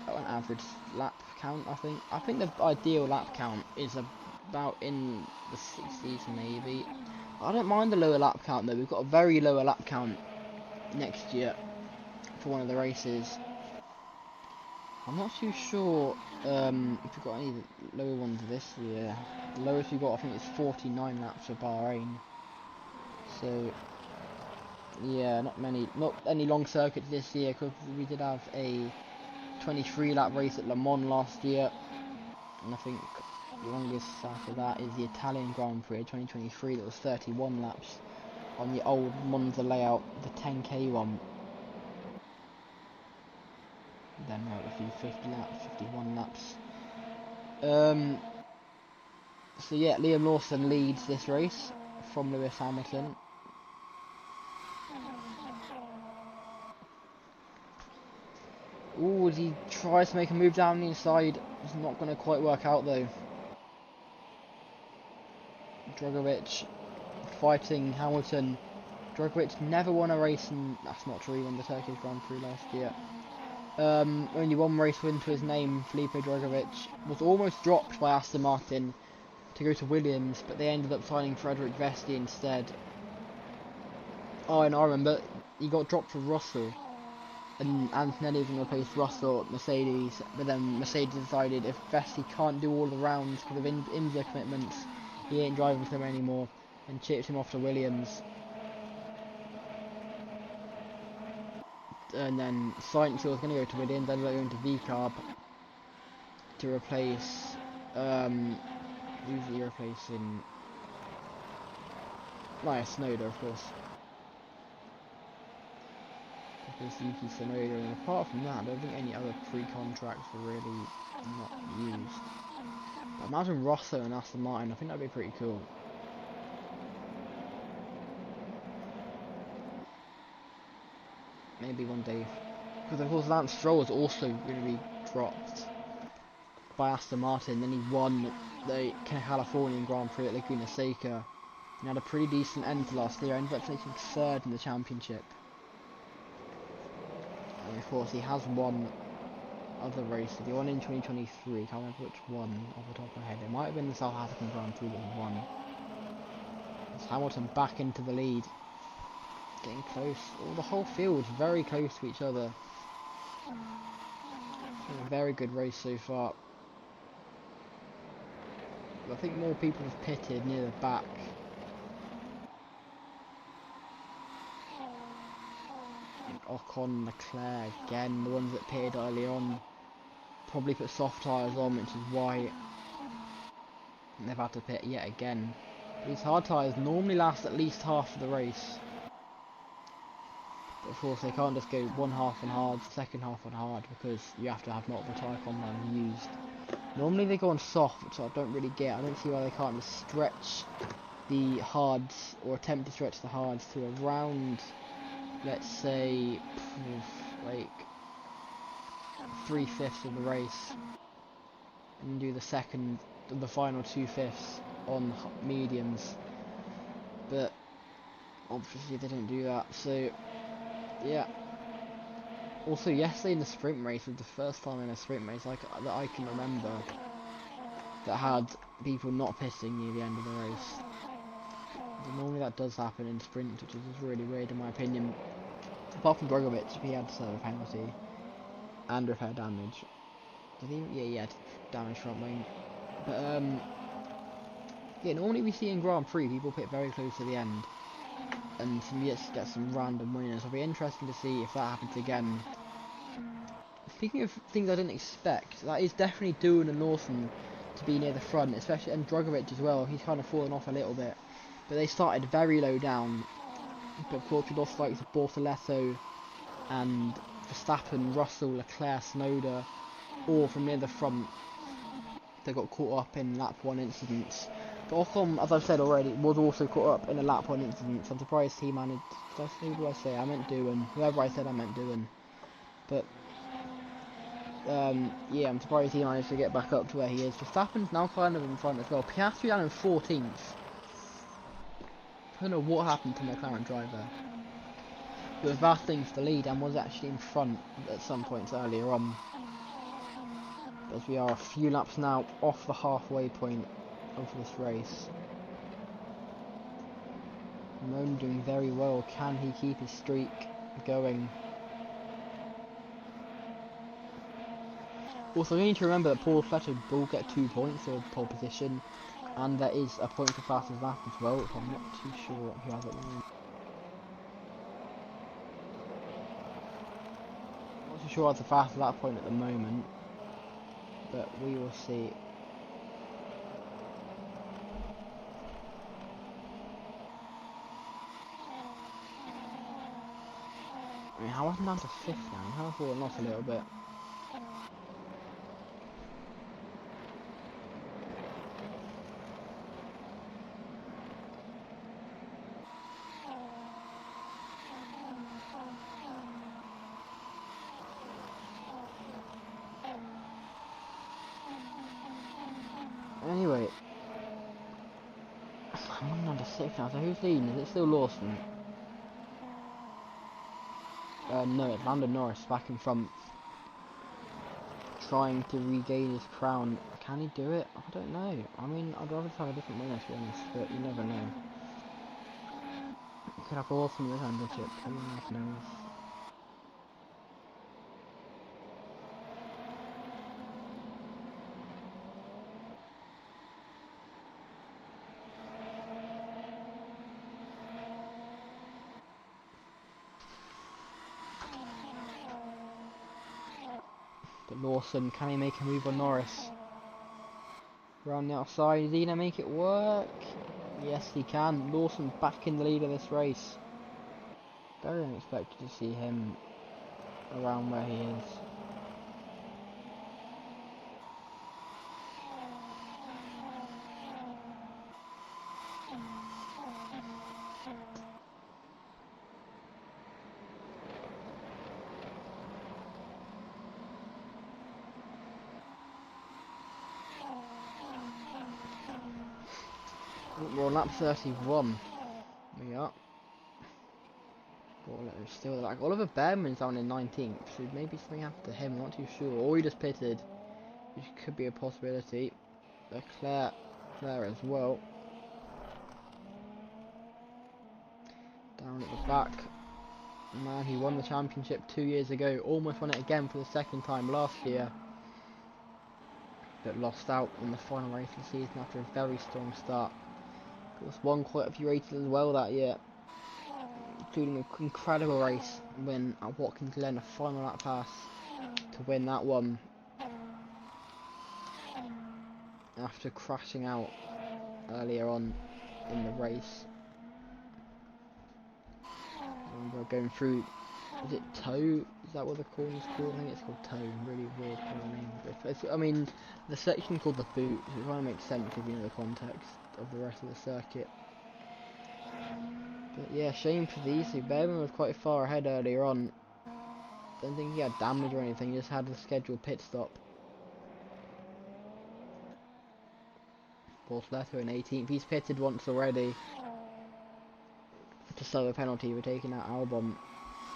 Speaker 1: An average lap count, I think. I think the ideal lap count is about in the 60s maybe. I don't mind the lower lap count though. We've got a very lower lap count next year for one of the races. I'm not too sure if we've got any lower ones this year. The lowest we got, I think, is 49 laps for Bahrain. So yeah, not any long circuits this year, because we did have a 23 lap race at Le Mans last year, and I think the longest after that is the Italian Grand Prix 2023 that was 31 laps on the old Monza layout, the 10k one. Then a few 50 laps, 51 laps. So yeah, Liam Lawson leads this race from Lewis Hamilton. Ooh, as he tries to make a move down the inside, it's not going to quite work out though. Drogovic fighting Hamilton. Drogovic never won a race, and that's not true. He won the Turkish Grand Prix last year. Only one race win to his name. Felipe Drogovic was almost dropped by Aston Martin to go to Williams, but they ended up signing Frederick Vesti instead. Oh, and I remember he got dropped for Russell, and Antonelli was going to replace Russell at Mercedes, but then Mercedes decided if Vesti can't do all the rounds because of IMSA commitments, he ain't driving for them anymore, and chipped him off to Williams. And then Sainz was going to go to Williams, ended up going to VCARB, to replace, usually replacing Snowder, of course. Because Yuki Tsunoda, and apart from that, I don't think any other pre-contracts were really not used. But imagine Rosso and Aston Martin, I think that'd be pretty cool. Maybe one day, because of course Lance Stroll was also going to be dropped by Aston Martin. Then he won the Californian Grand Prix at Laguna Seca. He had a pretty decent end to last year, ended up finishing third in the championship. And of course he has won other races. He won in 2023, can't remember which one off the top of my head. It might have been the South African Grand Prix that he won. It's Hamilton back into the lead. Getting close. Oh, the whole field's very close to each other. A very good race so far. I think more people have pitted near the back. Ocon, Leclerc again, the ones that pitted early on, probably put soft tyres on, which is why they've had to pit yet again. These hard tyres normally last at least half of the race. But of course they can't just go one half on hard, second half on hard, because you have to have multiple tyre combines used. Normally they go on soft, which I don't really get. I don't see why they can't just stretch the hards, or attempt to stretch the hards to around, let's say, like 3/5 of the race, and do the final 2/5 on mediums. But obviously they don't do that, so yeah. Also, yesterday in the sprint race was the first time in a sprint race that I can remember that had people not pitting near the end of the race. Normally that does happen in sprints, which is just really weird in my opinion. Apart from Drogovic, he had to serve a penalty and repair damage. Did he? Yeah, he had damage front wing. But yeah, normally we see in Grand Prix people pit very close to the end, and get some random winners. It'll be interesting to see if that happens again. Speaking of things I didn't expect, that is definitely Doohan and Lawson to be near the front, especially, and Drogovic as well. He's kind of fallen off a little bit, but they started very low down. But of course we lost like Bortoleto and Verstappen, Russell, Leclerc, Tsunoda, all from near the front. They got caught up in lap 1 incidents. But Ocon, as I've said already, was also caught up in a lap 1 incident, so I'm surprised he managed. Who do I say? I meant Doohan. Whoever I said I meant Doohan. But yeah, I'm surprised he managed to get back up to where he is. Verstappen's now kind of in front as well. Piastri down in 14th. I don't know what happened to McLaren driver. He was battling for the lead and was actually in front at some points earlier on. As we are a few laps now off the halfway point of this race. Ramon doing very well. Can he keep his streak going? Also, you need to remember that Paul Fletcher will get 2 points for pole position, and there is a point for fastest lap as well, which I'm not too sure who has at the moment. Not too sure who has the fastest lap point at the moment, but we will see. I mean, how am I down to 5th now? I'm kind of falling off a little bit. Anyway, I'm running under 6th now, so who's leading? Is it still Lawson? No, it's Lando Norris back in front, trying to regain his crown. Can he do it? I don't know. I mean, I'd rather just have a different winner, to be honest, but you never know. He could have Lawson in the championship, who knows. But Lawson, can he make a move on Norris? Around the outside, is he going to make it work? Yes, he can. Lawson back in the lead of this race. Very unexpected to see him around where he is. We're on lap 31. We are. Still like Oliver Bearman's down in 19th, so maybe something happened to him, I'm not too sure. Or he just pitted, which could be a possibility. Leclerc there as well. Down at the back. Man, he won the championship 2 years ago, almost won it again for the second time last year. But lost out in the final race of the season after a very strong start. Of course, won quite a few races as well that year, including an incredible race when at Watkins Glen, a final lap pass to win that one after crashing out earlier on in the race. And we're going through, is it Toe? Is that what the corner's called? I think it's called Toe. Really weird corner name. But I mean, the section called the boot, so it kind of makes sense if you know the context of the rest of the circuit. But yeah, shame for these two. Bearman was quite far ahead earlier on. Don't think he had damage or anything, he just had a scheduled pit stop. Bortoleto in 18th, he's pitted once already to serve a penalty for taking out Albon.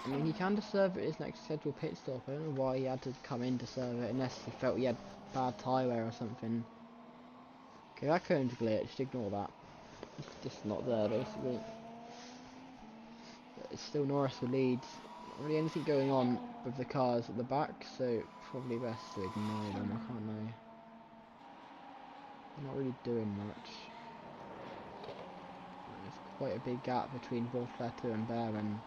Speaker 1: I mean, he can deserve it his next scheduled pit stop. I don't know why he had to come in to serve it unless he felt he had bad tyre wear or something. Okay, that cone's glitched, ignore that. It's just not there basically. But it's still Norris who leads. Not really anything going on with the cars at the back, so probably best to ignore them, I can't know. They're not really doing much. There's quite a big gap between Bortoleto and Bearman.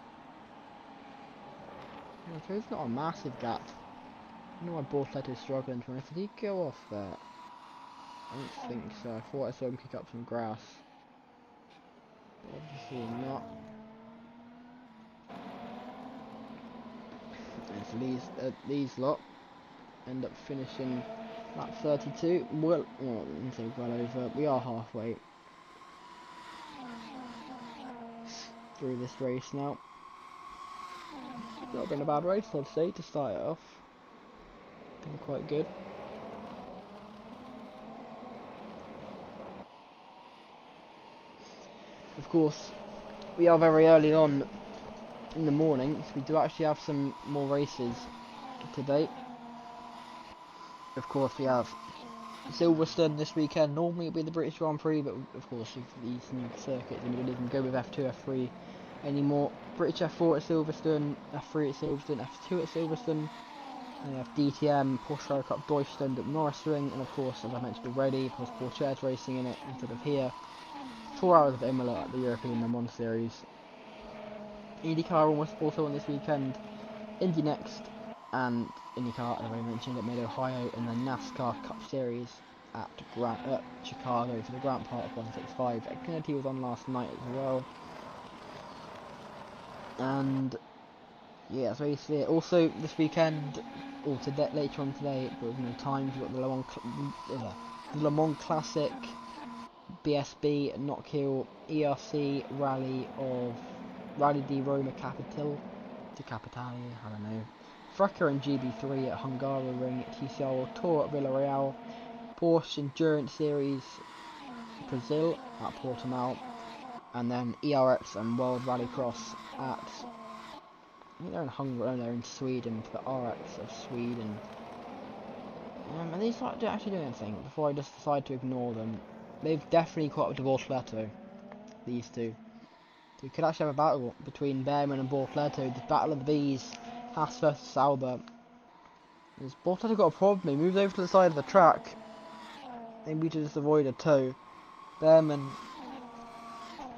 Speaker 1: Yeah, so it's not a massive gap. I don't know why Bortoleto's struggling to be honest. Did he go off there? I don't think so. I thought I saw him kick up some grass. But obviously not. And so these lot end up finishing lap 32. Well, I didn't say well over. We are halfway through this race now. Not been a bad race, I'd say, to start it off. Been quite good. Of course, we are very early on in the morning, so we do actually have some more races today. Of course, we have Silverstone this weekend. Normally it would be the British Grand Prix, but of course, with these new circuits, we don't even go with F2, F3 anymore. British F4 at Silverstone, F3 at Silverstone, F2 at Silverstone. And we have DTM, Porsche Carrera Cup Deutschland at Norris Ring, and of course, as I mentioned already, Porsche racing in it instead of here. 4 hours of Imola at the European Le Mans Series. IndyCar also on this weekend. Indy next, and IndyCar, as I mentioned, at Mid-Ohio, and the NASCAR Cup Series at Chicago for the Grant Park 165. Xfinity was on last night as well. And yeah, that's basically it. Also this weekend, or today, later on today, but with no times, we've got the Le Mans Classic, BSB, Knock Hill, ERC Rally di Roma Capitale, I don't know. Frecker and GB3 at Hungaroring, TCR World Tour at Villarreal, Porsche Endurance Series Brazil at Portimao, and then ERX and World Rallycross at, I think they're in Hungary, they're in Sweden for the RX of Sweden. And they start actually doing anything before I just decide to ignore them. They've definitely caught up to Bortoleto, these two. So we could actually have a battle between Bearman and Bortoleto, the battle of the bees, Haas versus Sauber. Has Bortoleto got a problem? He moves over to the side of the track. Maybe to just avoid a toe. Bearman,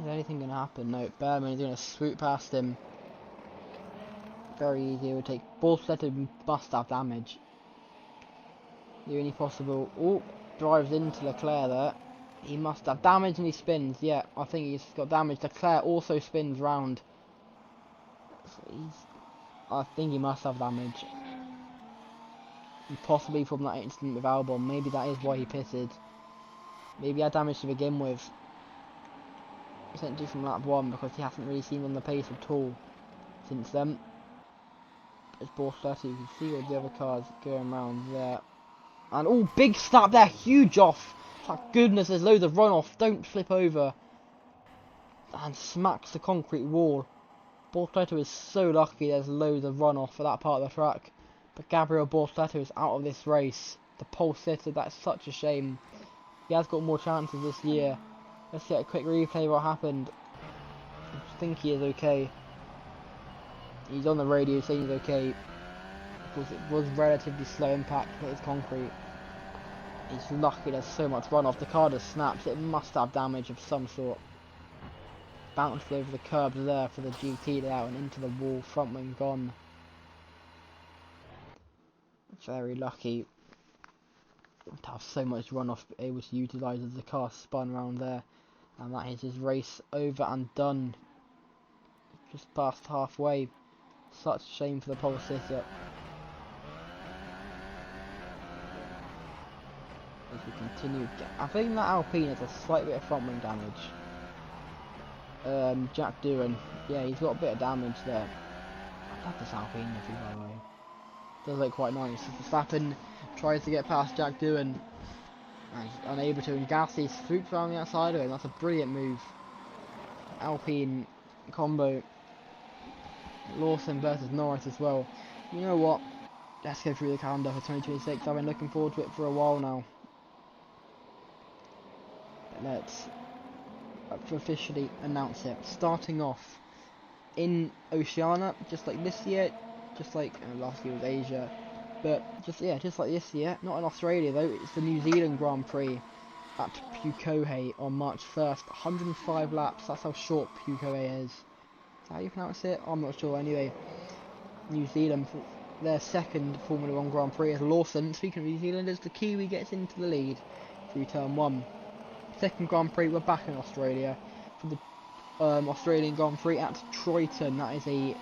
Speaker 1: is anything going to happen? No, Bearman is going to swoop past him. Very easy, it would take. Bortoleto must have damage. The only possible... Oh, drives into Leclerc there. He must have damage and he spins. Yeah, I think he's got damage. Leclerc also spins round. So I think he must have damage. And possibly from that incident with Albon. Maybe that is why he pitted. Maybe he had damage to begin with. Essentially from lap 1, because he hasn't really seen on the pace at all since then. It's Bortoletti, you can see all the other cars going around there. And oh, big snap there, huge off. Thank goodness there's loads of runoff, don't flip over. And smacks the concrete wall. Bortoletti is so lucky there's loads of runoff for that part of the track. But Gabriel Bortoletti is out of this race. The pole sitter, that's such a shame. He has got more chances this year. Let's get a quick replay of what happened. I think he is okay. He's on the radio saying he's okay. Because it was relatively slow impact, but it's concrete. He's lucky there's so much runoff. The car just snaps. It must have damage of some sort. Bounced over the curbs there for the GT out and into the wall. Front wing gone. Very lucky to have so much runoff able to utilise as the car spun around there. And that is his race over and done. Just past halfway. Such a shame for the pole sitter. As we continue, I think that Alpine has a slight bit of front wing damage. Jack Doohan, yeah, he's got a bit of damage there. I love this Alpine, by the way. Does look quite nice. Verstappen tries to get past Jack Doohan. And he's unable to, and Gasly swoops around the outside of him. That's a brilliant move. Alpine combo. Lawson versus Norris as well. You know what? Let's go through the calendar for 2026. I've been looking forward to it for a while now. Let's officially announce it. Starting off in Oceania, just like this year, just like last year was Asia, but just like this year. Not in Australia though. It's the New Zealand Grand Prix at Pukekohe on March 1st. 105 laps. That's how short Pukekohe is. Is that how you pronounce it? I'm not sure. Anyway, New Zealand, their second Formula 1 Grand Prix as Lawson. Speaking of New Zealand, as the Kiwi gets into the lead through turn 1. Second Grand Prix, we're back in Australia for the Australian Grand Prix at Troyton. That is a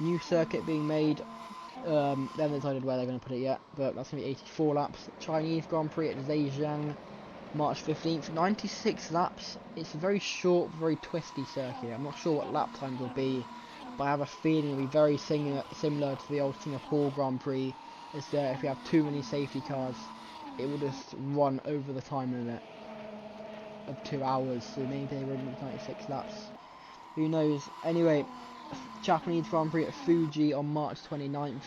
Speaker 1: new circuit being made. They haven't decided where they're going to put it yet, but that's going to be 84 laps. Chinese Grand Prix at Zhejiang, March 15th, 96 laps. It's a very short, very twisty circuit. I'm not sure what lap times will be, but I have a feeling it'll be very similar to the old Singapore Grand Prix. Is that if you have too many safety cars, it will just run over the time limit of 2 hours, so maybe they run 96 laps. Who knows? Anyway, Japanese Grand Prix at Fuji on March 29th.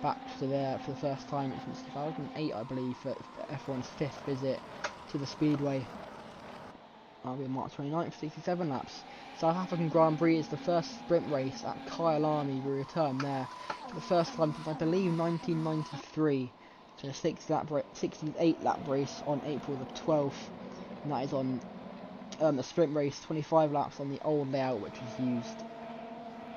Speaker 1: Back to there for the first time since 2008, I believe, for F1's 5th visit to the Speedway. That'll be on March 29th, 67 laps. South African Grand Prix is the first sprint race at Kyalami. We return there for the first time since I believe 1993 to a 68 lap race on April the 12th. And that is on the sprint race, 25 laps on the old layout, which was used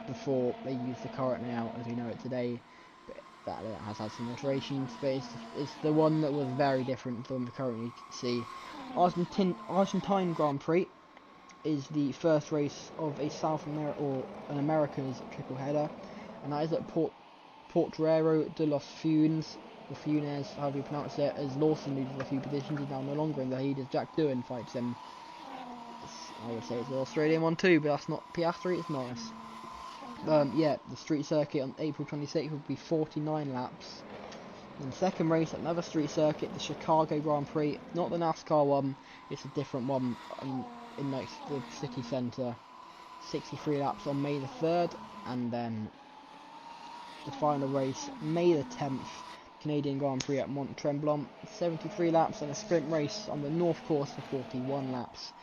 Speaker 1: before they used the current layout as we know it today. But that layout has had some alterations, but it's the one that was very different from the one we currently see. Argentine Grand Prix is the first race of a South America or an Americas triple header, and that is at Portuero de los Funes. Or Funes, however you pronounce it, as Lawson loses a few positions. He's now no longer in the lead as Jack Doohan fights him. I would say it's the Australian one too, but that's not Piastri, it's Norris. Yeah, the street circuit on April 26th will be 49 laps. And second race, another street circuit, the Chicago Grand Prix, not the NASCAR one, it's a different one in like the city centre. 63 laps on May the 3rd, and then the final race, May the 10th. Canadian Grand Prix at Mont Tremblant, 73 laps, and a sprint race on the North Course for 41 laps.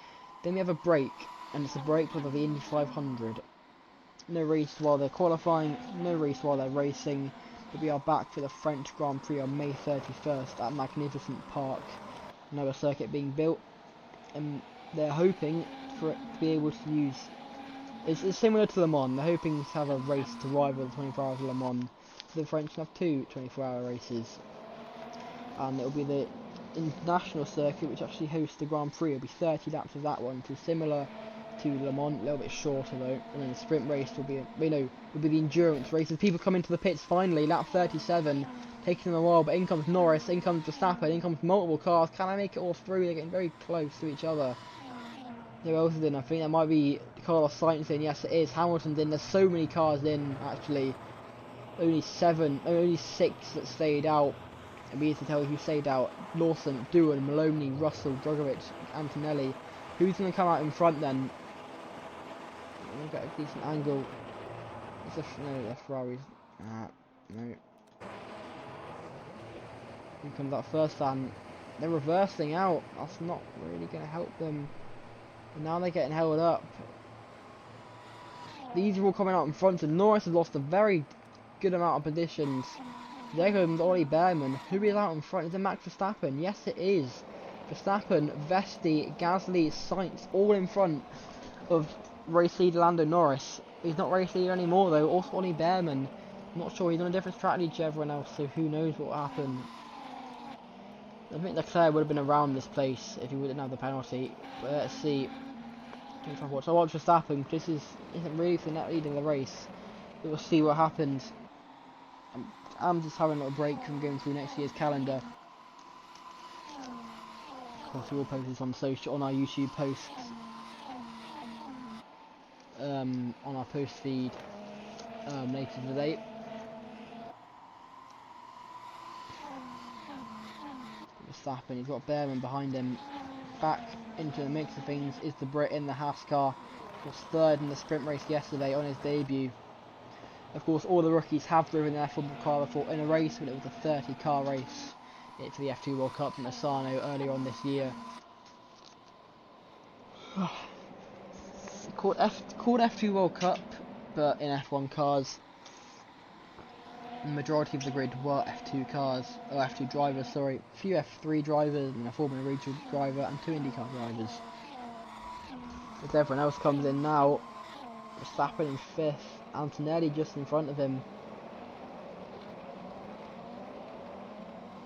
Speaker 1: Then we have a break, and it's a break with the Indy 500. No race while they're qualifying, no race while they're racing, but we are back for the French Grand Prix on May 31st at Magnificent Park. Another circuit being built, and they're hoping for it to be able to use... It's similar to Le Mans, they're hoping to have a race to rival the 24 Hours of Le Mans. The French have two 24-hour races. and it'll be the international circuit which actually hosts the Grand Prix. It'll be 30 laps of that one, so similar to Le Mans, a little bit shorter though. And then the sprint race will be, will be the endurance races. People come into the pits finally, lap 37, taking them a while, but in comes Norris, in comes Verstappen, in comes multiple cars. Can I make it all through? They're getting very close to each other. Who else is in? I think that might be Carlos Sainz in. Yes, it is. Hamilton's in. There's so many cars in, actually. Only 6 that stayed out. And we need to tell you who stayed out. Lawson, Doohan, Maloney, Russell, Drogovic, Antonelli. Who's going to come out in front then? We'll get a decent angle. No, that's Ferrari's. No. Here comes that first stand. They're reversing out. That's not really going to help them. And now they're getting held up. These are all coming out in front, and Norris has lost a very good amount of positions. There comes Ollie Behrman. Who is out in front? Is it Max Verstappen? Yes, it is. Verstappen, Vesti, Gasly, Sainz, all in front of race leader Lando Norris. He's not race leader anymore though. Also Ollie Behrman. I'm not sure. He's on a different strategy to everyone else, so who knows what will happen. I think Leclerc would have been around this place if he wouldn't have the penalty. But let's see. I watch Verstappen. This isn't really for net leading the race. We'll see what happens. I'm just having a little break from going through next year's calendar. Of course, we will post this on our YouTube posts, on our post feed later today. Verstappen, he's got Behrman behind him. Back into the mix of things is the Brit in the Haas car. Was third in the sprint race yesterday on his debut. Of course, all the rookies have driven their football car before in a race, but it was a 30-car race for the F2 World Cup in Asano earlier on this year. called F2 World Cup, but in F1 cars. The majority of the grid were F2 cars, or F2 drivers, sorry. A few F3 drivers, and a Formula Regional driver, and 2 IndyCar drivers. As everyone else comes in now, Verstappen in 5th, Antonelli just in front of him.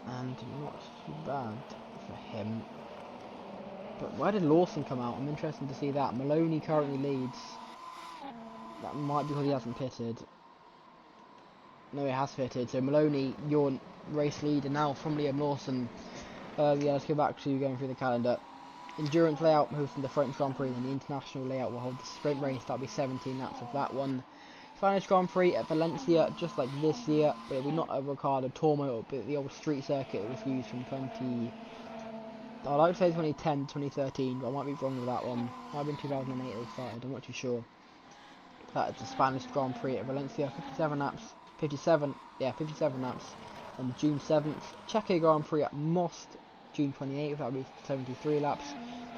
Speaker 1: And not too bad for him. But where did Lawson come out? I'm interested to see that. Maloney currently leads. That might be because he hasn't pitted. No, he has fitted. So Maloney, your race leader now from Liam Lawson. Yeah, let's go back to going through the calendar. Endurance layout hosting the French Grand Prix, and the international layout will hold the sprint race. That'll be 17 laps of that one. Spanish Grand Prix at Valencia, just like this year, but it'll be not a Ricardo Tormo, it'll be the old street circuit that was used from I'd like to say 2010 2013, but I might be wrong with that one. Might have been 2008 they started, I'm not too sure. That is the Spanish Grand Prix at Valencia, 57 laps on June 7th. Czech Grand Prix at Most, June 28th, that'll be 73 laps.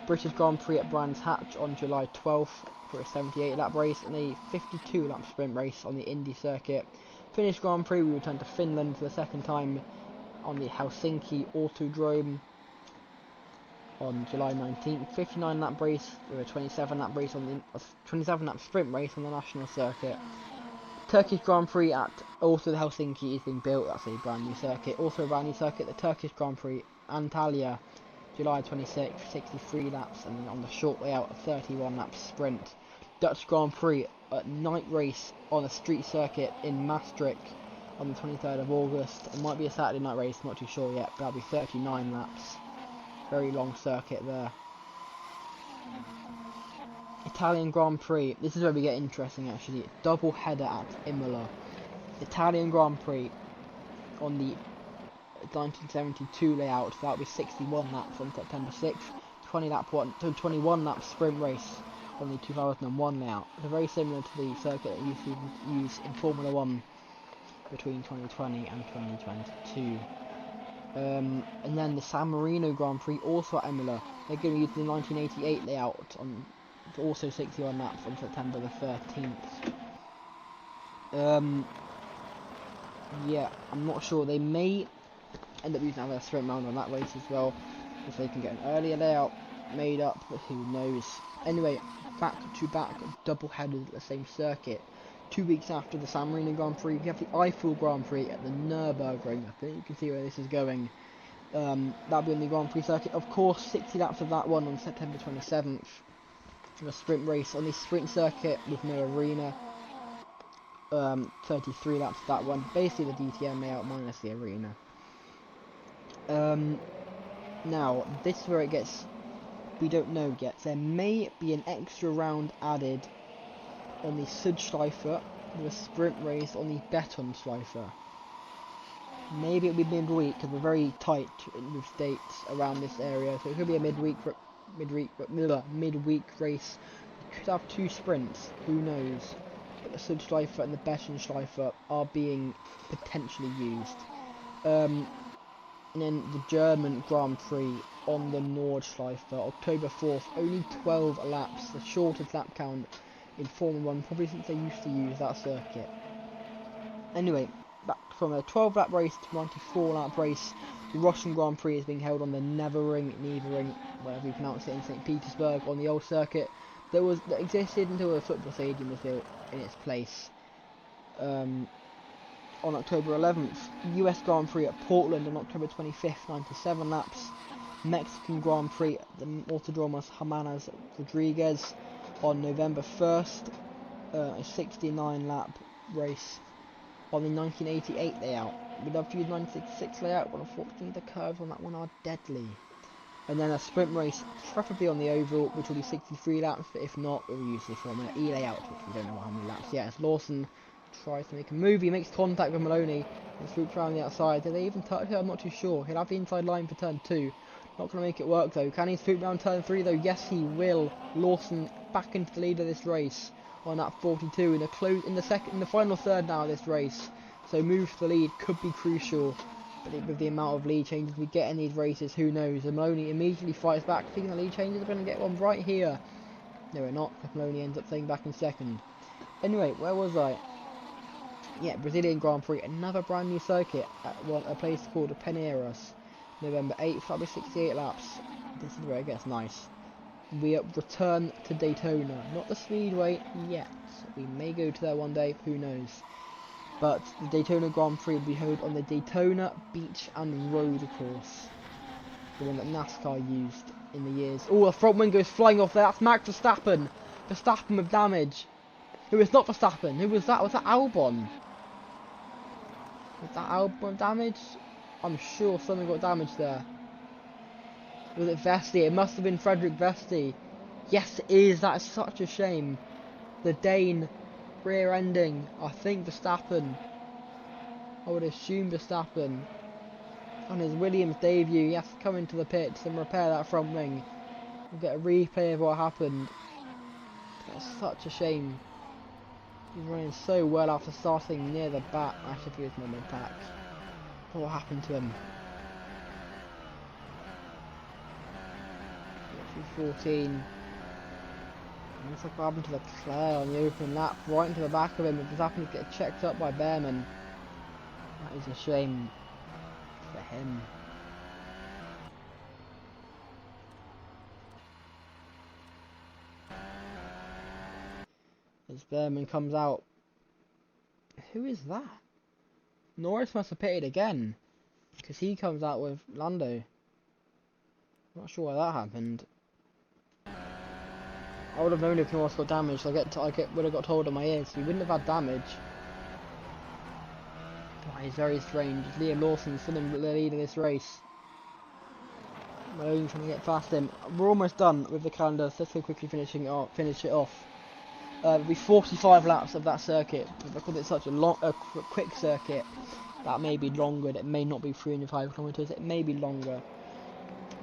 Speaker 1: British Grand Prix at Brands Hatch on July 12th for a 78 lap race, and a 52 lap sprint race on the Indy circuit. Finnish Grand Prix, we return to Finland for the second time on the Helsinki Autodrome on July 19th. 59 lap race with a 27 lap race on the 27 lap sprint race on the national circuit. Turkish Grand Prix at also the Helsinki is being built. That's a brand new circuit. Also a brand new circuit, the Turkish Grand Prix Antalya, July 26th, 63 laps, and then on the short layout, a 31 lap sprint. Dutch Grand Prix at night race on a street circuit in Maastricht on the 23rd of August. It might be a Saturday night race, not too sure yet, but that'll be 39 laps. Very long circuit there. Italian Grand Prix. This is where we get interesting actually. Double header at Imola. Italian Grand Prix on the 1972 layout. So that'll be 61 laps on September 6th. 21 lap sprint race on the 2001 layout. So very similar to the circuit that used to use in Formula 1 between 2020 and 2022. And then the San Marino Grand Prix also at Imola. They're going to use the 1988 layout on also 61 laps on September the 13th. Yeah, I'm not sure. They may end up using another sprint round on that race as well, if they can get an earlier layout made up, but who knows. Anyway, back-to-back double headers at the same circuit. 2 weeks after the San Marino Grand Prix, we have the Eiffel Grand Prix at the Nürburgring. I think you can see where this is going. That'll be on the Grand Prix circuit. Of course, 60 laps of that one on September 27th. A sprint race on the sprint circuit with no arena. 33 laps of that one. Basically the DTM layout minus the arena. Now, this is where it gets... We don't know yet. There may be an extra round added on the Südschleife with a sprint race on the Betonschleife. Maybe it'll be midweek because we're very tight with dates around this area, so it could be a midweek race. We could have 2 sprints, who knows? But the Südschleife and the Betonschleife are being potentially used. And then the German Grand Prix on the Nordschleife, October 4th, only 12 laps, the shortest lap count in Formula 1, probably since they used to use that circuit. Anyway, back from a 12 lap race to 94 lap race, the Russian Grand Prix is being held on the Nevering, whatever you pronounce it, in St. Petersburg on the old circuit that existed until a football stadium was built in its place. On October 11th, US Grand Prix at Portland on October 25th, 97 laps. Mexican Grand Prix at the Autodromo Hermanas Rodriguez on November 1st, a 69 lap race on the 1988 layout. We'd love to use 1966 layout, but unfortunately the curves on that one are deadly. And then a sprint race, preferably on the oval, which will be 63 laps, but if not, we'll use the Formula E layout, which we don't know how many laps yet. As Lawson tries to make a move, he makes contact with Maloney and swoops around the outside. Did they even touch it? I'm not too sure. He'll have the inside line for turn 2. Not going to make it work though. Can he swoop down turn 3 though? Yes, he will. Lawson back into the lead of this race on that 42 in the final third now of this race. So move to the lead could be crucial. But with the amount of lead changes we get in these races, who knows? And Maloney immediately fights back, thinking the lead changes are going to get one right here. No, we're not, because Maloney ends up staying back in second. Anyway, where was I? Yeah, Brazilian Grand Prix, another brand new circuit at a place called Peneiras. November 8th, that'll be 68 laps. This is where it gets nice. We return to Daytona, not the Speedway yet. We may go to there one day, who knows. But the Daytona Grand Prix will be held on the Daytona Beach and Road course. The one that NASCAR used in the years. Oh, the front wing goes flying off there. That's Max Verstappen. Verstappen with damage. Who is not Verstappen? Who was that? Was that Albon? Was that Albon with damage? I'm sure something got damaged there. Was it Vesti? It must have been Frederick Vesti. Yes, it is. That is such a shame. The Dane rear ending. I think Verstappen. I would assume Verstappen. On his Williams debut, he has to come into the pits and repair that front wing. We'll get a replay of what happened. That's such a shame. He's running so well after starting near the back. Actually, if he was normal back. What happened to him? 14. Looks like what happened to Leclerc on the open lap, right into the back of him. It just happened to get checked up by Behrman. That is a shame for him. As Behrman comes out. Who is that? Norris must have pitted again, because he comes out with Lando. Not sure why that happened. I would have known if Norris got damaged. Would have got told in my ears. He wouldn't have had damage. That is very strange. Liam Lawson still in the lead of this race. Maloney trying to get past him. We're almost done with the calendar, so let's go quickly finish it off. It'll be 45 laps of that circuit, because it's such a quick circuit. That may be longer, it may not be 305 kilometers, it may be longer.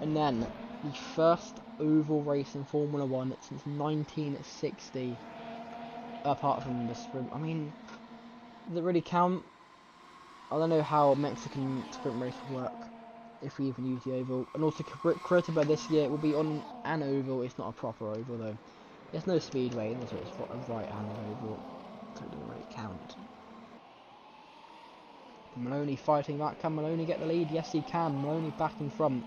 Speaker 1: And then, the first oval race in Formula 1 since 1960, apart from the sprint. I mean, does it really count? I don't know how Mexican sprint race will work, if we even use the oval. And also, Curitiba this year will be on an oval, it's not a proper oval though. There's no speedway, and so it's a right-hand oval, so it doesn't really count. Maloney fighting back. Can Maloney get the lead? Yes, he can. Maloney back in front.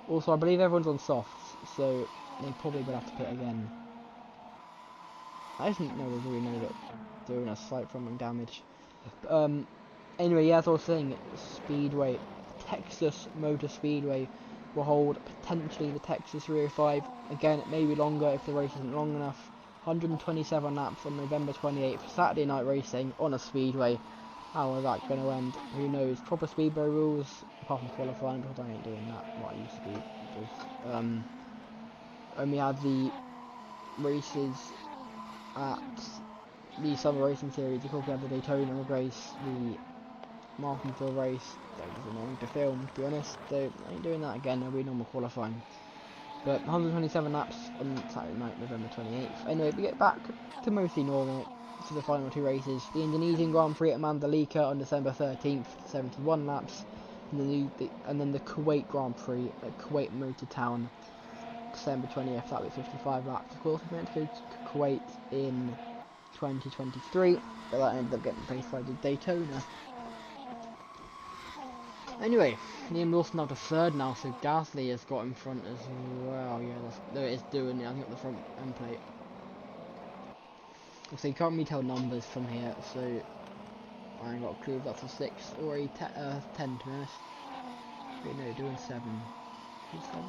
Speaker 1: Also, I believe everyone's on softs, so they probably will have to pit again. I didn't really know that they're doing a slight front wing damage. Anyway, yeah, as I was saying, speedway Texas Motor Speedway will hold potentially the Texas 305. Again, it may be longer if the race isn't long enough. 127 laps on November 28th, Saturday night racing on a speedway. How is that going to end? Who knows? Proper speedway rules, apart from qualifying, because I ain't doing that. What I used to do. And we had the races at the Summer Racing Series. Of course, we had the Daytona race, the Martinsville race. That was annoying to film, to be honest. So I ain't doing that again. There'll be normal qualifying. But 127 laps on Saturday night, November 28th. Anyway, we get back to mostly normal for the final two races. The Indonesian Grand Prix at Mandalika on December 13th, 71 laps. And then the Kuwait Grand Prix at Kuwait Motor Town, December 20th, that was 55 laps. Of course, we meant to go to Kuwait in 2023, but that ended up getting replaced by the Daytona. Anyway, Liam Lawson out to third now, so Gasly has got in front as well. Yeah, there it is doing it. I think at the front end plate. So you can't really tell numbers from here, so I ain't got a clue if that's a 6 or a 10 to be honest. Wait, no, doing 7. He's 7?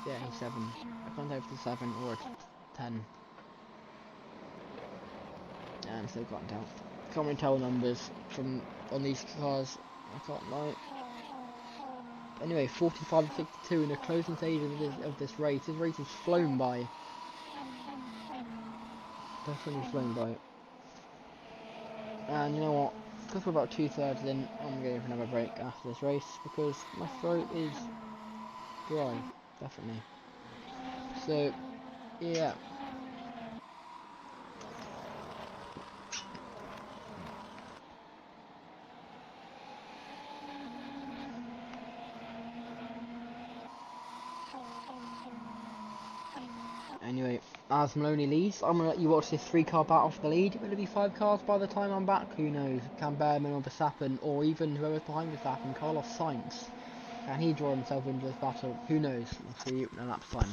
Speaker 1: Yeah, he's 7. I can't tell if it's a 7 or a 10. And still can't tell. Can't really tell numbers from on these cars. I can't lie. Anyway, 45-62 in the closing stage of this race. This race has flown by. Definitely flown by. And you know what? Because we're about 2/3 in, I'm going for another break after this race because my throat is dry. Definitely. So, yeah. Anyway, as Maloney leads, I'm going to let you watch this 3-car battle for the lead. Will it be 5 cars by the time I'm back? Who knows? Can Behrman or Verstappen, or even whoever's behind Verstappen, Carlos Sainz, can he draw himself into this battle? Who knows? We'll see you in a lap's time.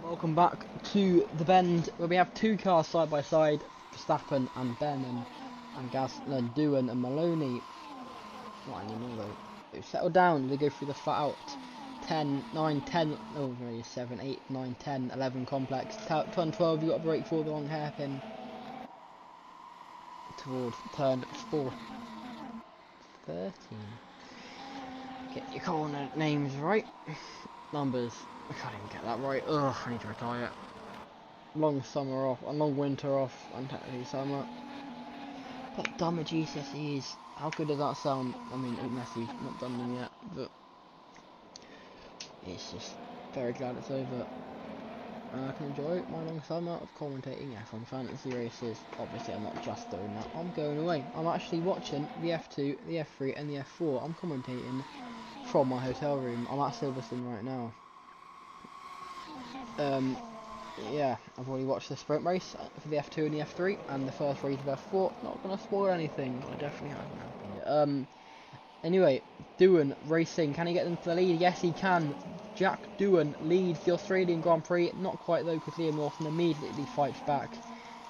Speaker 1: Welcome back to the bend where we have 2 cars side by side, Verstappen and Behrman, and Gasly, Doohan and Maloney. Not anymore though. They've settled down, they go through the flat out 10, 9, 10, oh no, 7, 8, 9, 10, 11 complex. Turn 12 you've got to brake for the long hairpin towards turn 4. 13. Get your corner names right. Numbers. I can't even get that right. Ugh, I need to retire. Long summer off, a long winter off, and technically summer. But dumb at GCSEs. How good does that sound? I mean, Messi's not done them yet, but it's just very glad it's over. I can enjoy my long summer of commentating F1 fantasy races. Obviously, I'm not just doing that. I'm going away. I'm actually watching the F2, the F3, and the F4. I'm commentating from my hotel room. I'm at Silverstone right now. Yeah, I've already watched the sprint race for the F2 and the F3, and the first race of F4. Not gonna spoil anything. I definitely haven't. Anyway, Doohan racing. Can he get them to the lead? Yes, he can. Jack Doohan leads the Australian Grand Prix. Not quite though, because Liam Lawson immediately fights back.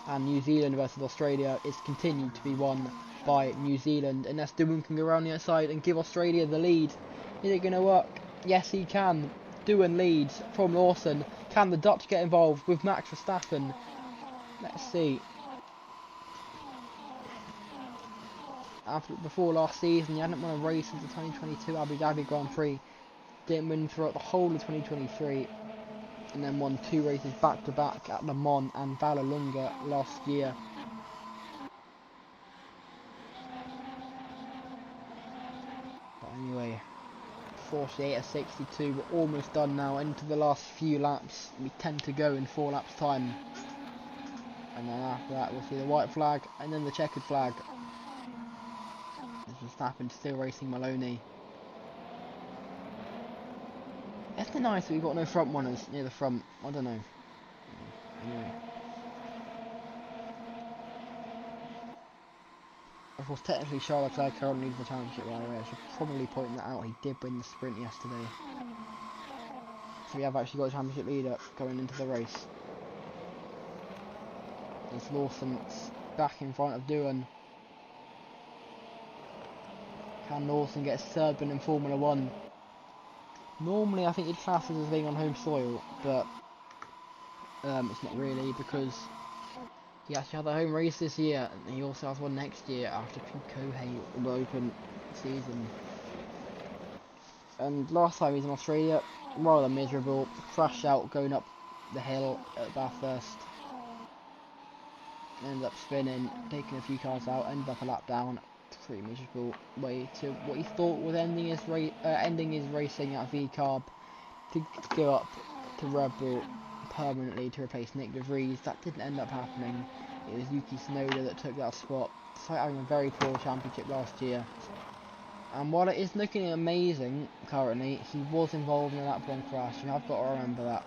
Speaker 1: And New Zealand versus Australia is continued to be won by New Zealand. Unless Doohan can go around the outside and give Australia the lead. Is it going to work? Yes, he can. Doohan leads from Lawson. Can the Dutch get involved with Max Verstappen? Let's see. Before last season, he hadn't won a race since the 2022 Abu Dhabi Grand Prix. Didn't win throughout the whole of 2023, and then won 2 races back to back at Le Mans and Vallelunga last year. But anyway, 48 of 62, we're almost done now, into the last few laps. We tend to go in 4 laps time. And then after that we'll see the white flag, and then the checkered flag. This Verstappen still racing Maloney. Isn't it nice that we've got no front runners near the front? I don't know. Anyway. Of course, technically Charles Leclerc currently leads the championship, by the way. I should probably point that out. He did win the sprint yesterday. So we have actually got a championship leader going into the race. There's Lawson back in front of Doohan. Can Lawson get third win in Formula 1? Normally I think it classes as being on home soil, but it's not really, because he actually had a home race this year, and he also has one next year after Kohei will open season. And last time he was in Australia, rather miserable, crashed out going up the hill at Bathurst. Ended up spinning, taking a few cars out, ended up a lap down. Pretty miserable way to what he thought was ending his racing at V-Carb to go up to Red Bull permanently to replace Nick De Vries. That didn't end up happening. It was Yuki Tsunoda that took that spot, despite having a very poor championship last year. And while it is looking amazing currently, he was involved in a lap 1 crash. You have got to remember that.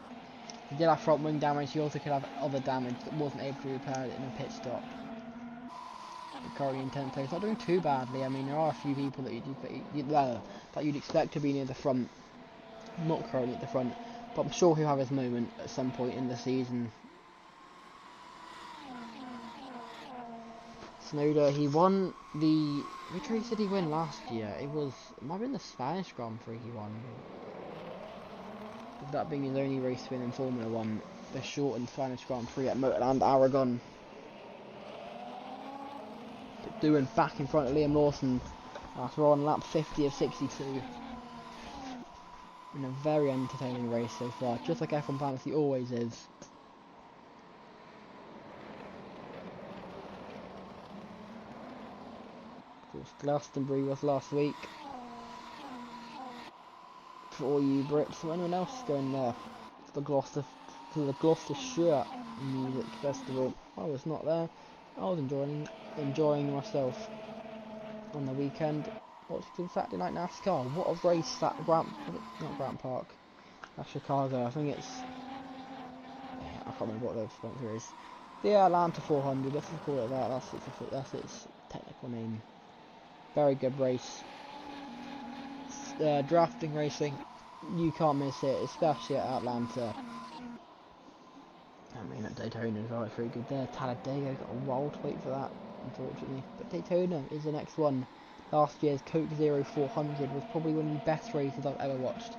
Speaker 1: He did have front wing damage. He also could have other damage that wasn't able to be repaired in a pit stop. Currently in 10th place, not doing too badly. I mean, there are a few people that you'd expect to be near the front, not currently at the front, but I'm sure he'll have his moment at some point in the season. Tsunoda, he won the... Which race did he win last year? It might have been the Spanish Grand Prix he won. With that being his only race win in Formula 1, the shortened Spanish Grand Prix at Motorland Aragon. Doohan back in front of Liam Lawson after on lap 50 of 62. In a very entertaining race so far, just like F1 Fantasy always is. Of course, Glastonbury was last week. For all you Brits, or anyone else going there, to the Gloucestershire Music Festival. I was not there. I was enjoying myself on the weekend. Watching Saturday Night NASCAR. What a race that not Grant Park. That's Chicago. I think it's... I can't remember what the sponsor is. The Atlanta 400. Let's just call it that. That's its technical name. Very good race. Drafting racing. You can't miss it, especially at Atlanta. I mean, at Daytona as well, it's very good there. Talladega got a while to wait for that, unfortunately. But Daytona is the next one. Last year's Coke Zero 400 was probably one of the best races I've ever watched.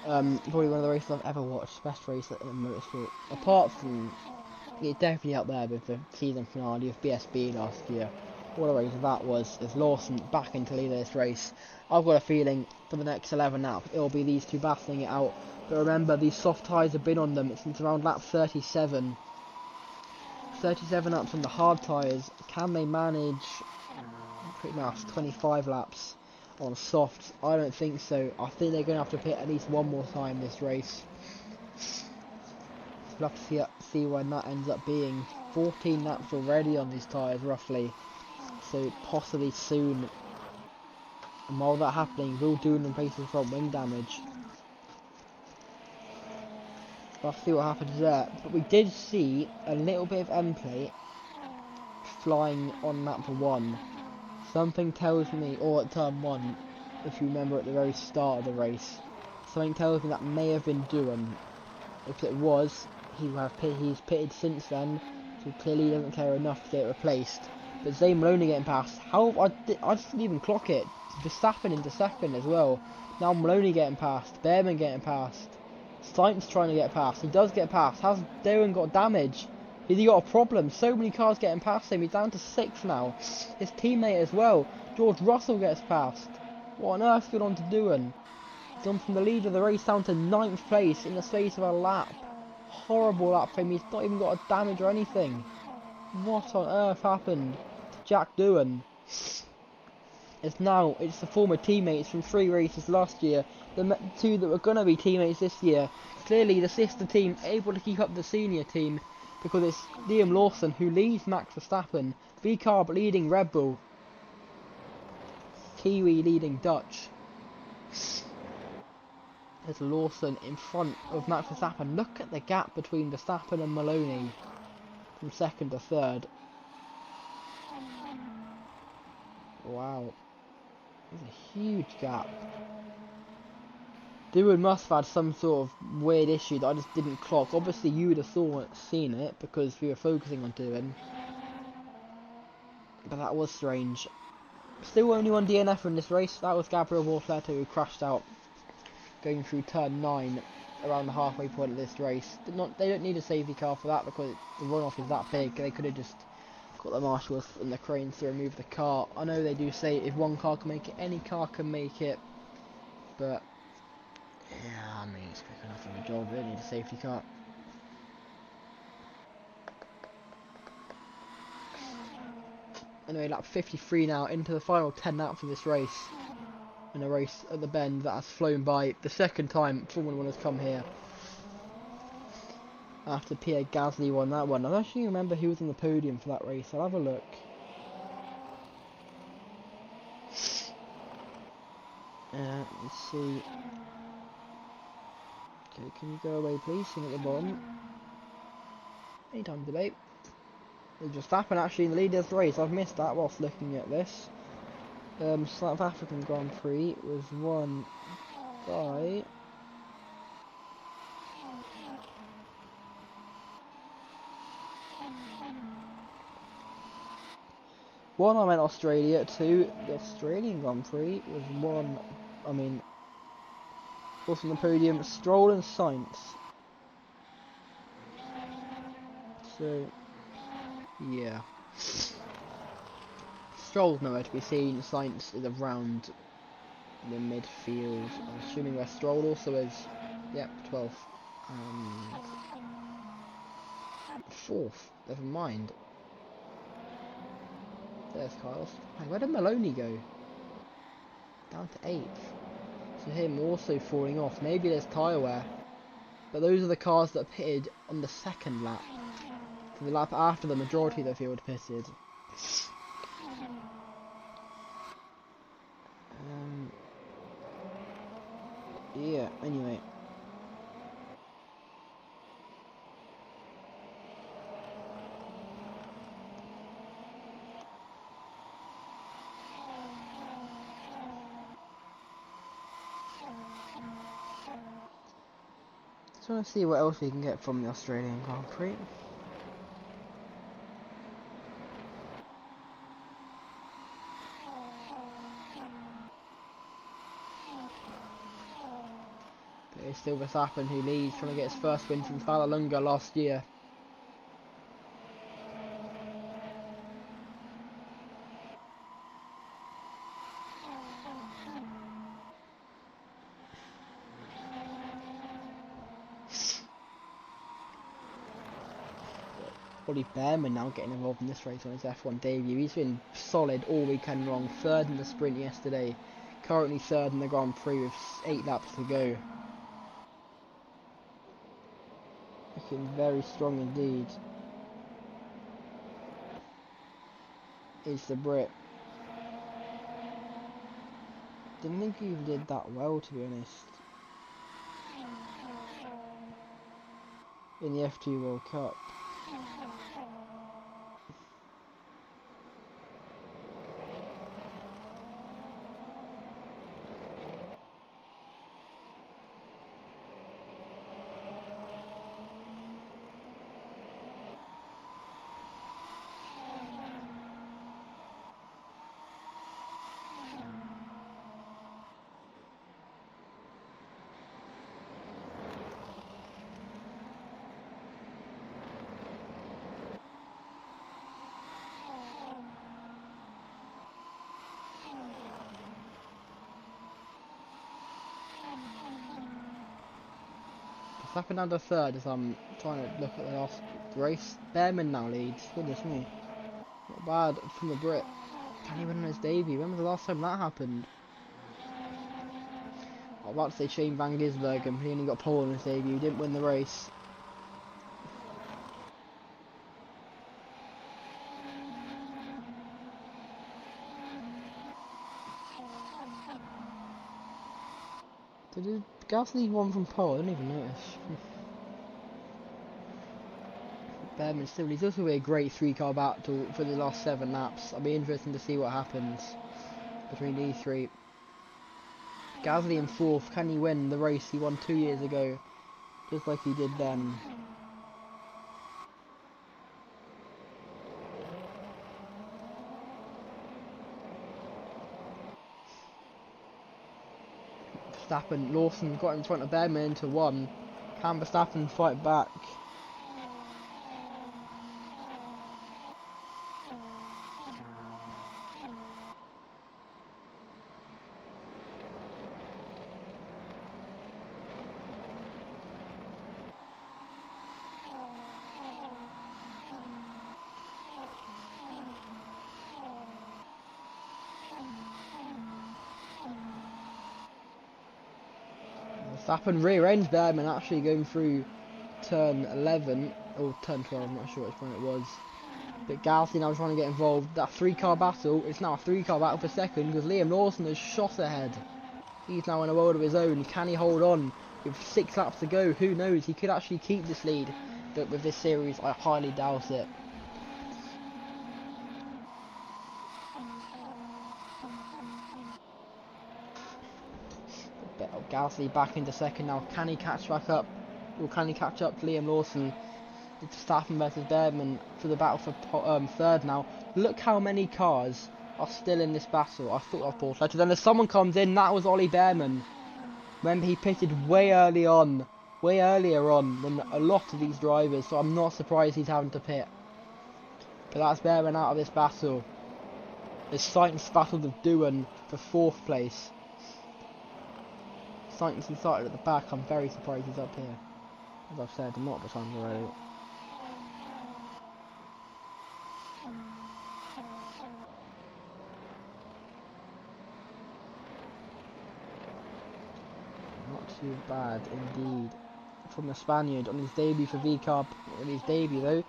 Speaker 1: Probably one of the races I've ever watched. Best race in motorsport. Apart from, it's definitely up there with the season finale of BSB last year. What a race that was. As Lawson back into lead of this race. I've got a feeling for the next 11 laps it will be these two battling it out. But remember, these soft tyres have been on them since around lap 37. 37 laps on the hard tyres. Can they manage pretty much 25 laps on softs? I don't think so. I think they're going to have to pit at least one more time this race. We'll have to see when that ends up being. 14 laps already on these tyres roughly, so possibly soon. And while that's happening, Will Doonan replaces front wing damage. We'll have to see what happens there. But we did see a little bit of end plate flying on lap 1. Something tells me, or at turn 1, if you remember at the very start of the race, something tells me that may have been Doohan. If it was, he's pitted since then, so clearly he doesn't care enough to get it replaced. But Zay Maloney getting past. I just didn't even clock it. Verstappen into second as well. Now Maloney getting past. Behrman getting past. Sainz trying to get past. He does get past. How's Darren got damage? Has he got a problem? So many cars getting past him. He's down to 6 now. His teammate as well. George Russell gets past. What on earth's going on to Doohan? He's gone from the lead of the race down to 9th place in the space of a lap. Horrible lap for him. He's not even got a damage or anything. What on earth happened to Jack Doohan? It's the former teammates from 3 races last year, the 2 that were going to be teammates this year. Clearly the sister team able to keep up the senior team, because it's Liam Lawson who leads Max Verstappen, V-Carb leading Red Bull, Kiwi leading Dutch. There's Lawson in front of Max Verstappen. Look at the gap between Verstappen and Maloney from 2nd to 3rd. Wow. There's a huge gap. Doohan must have had some sort of weird issue that I just didn't clock. Obviously you would have seen it because we were focusing on Doohan. But that was strange. Still only one DNF in this race. That was Gabriel Bortoleto who crashed out going through turn 9 around the halfway point of this race. They don't need a safety car for that because the runoff is that big. They could have just got the marshals and the cranes to remove the car. I know they do say if one car can make it, any car can make it. But yeah, I mean, it's quick enough of a job. They don't need a safety car. Anyway, lap 53 now, into the final 10 laps of this race. In a race at the bend that has flown by. The second time Formula 1 has come here. After Pierre Gasly won that one. I don't actually remember who was on the podium for that race. I'll have a look. Let's see. Okay, can you go away please? Sing at the bottom. Anytime debate. Verstappen actually in the lead of the race. I've missed that whilst looking at this. South African Grand Prix was won by I meant Australia. 2, the Australian Grand Prix was won, also on the podium, Stroll and Sainz. So, yeah. Stroll's nowhere to be seen. Sainz is around the midfield. I'm assuming where Stroll also is. Yep, 12th. 4th. Never mind. There's Kyle. Hey, where did Maloney go? Down to 8th. So him also falling off. Maybe there's tyre wear. But those are the cars that pitted on the 2nd lap. So the lap after the majority of the field pitted. Yeah, anyway. Just want to see what else we can get from the Australian Grand Prix. It's still Verstappen who leads, trying to get his first win from Vallelunga last year. Ollie Behrman now getting involved in this race on his F1 debut. He's been solid all weekend long. 3rd in the sprint yesterday. Currently third in the Grand Prix with 8 laps to go. Looking very strong indeed. Is the Brit. Didn't think he did that well, to be honest. In the F2 World Cup. Verstappen under third as I'm trying to look at the last race. Behrman now leads. Goodness me. Not bad from the Brit. Can he win on his debut? When was the last time that happened? I was about to say Shane Van Gisbergen, he only got pole on his debut, he didn't win the race. Did Gasly won from pole? I didn't even notice. Behrman still, he's also a great 3-car battle for the last 7 laps. I'll be interested to see what happens between these 3. Gasly in 4th, can he win the race he won 2 years ago, just like he did then? Verstappen, Lawson got in front of Behrman into 1. Can Verstappen fight back? Verstappen rear-ends Behrman, actually going through turn 11, or turn 12, I'm not sure which one it was. But Gasly now trying to get involved. That 3-car battle, it's now a 3-car battle for second, because Liam Lawson has shot ahead. He's now in a world of his own. Can he hold on with 6 laps to go? Who knows? He could actually keep this lead, but with this series, I highly doubt it. Gasly back into second now. Can he catch back up? Or can he catch up to Liam Lawson? It's Verstappen versus Behrman for the battle for third now. Look how many cars are still in this battle. I thought I paused later. Then as someone comes in, that was Ollie Behrman. Remember, he pitted way earlier on than a lot of these drivers, so I'm not surprised he's having to pit. But that's Behrman out of this battle. As Sainz battled with Doohan for 4th place. Sainz and started at the back. I'm very surprised he's up here. As I've said multiple times already. Not too bad indeed from the Spaniard on his debut for V-Carb. On his debut though,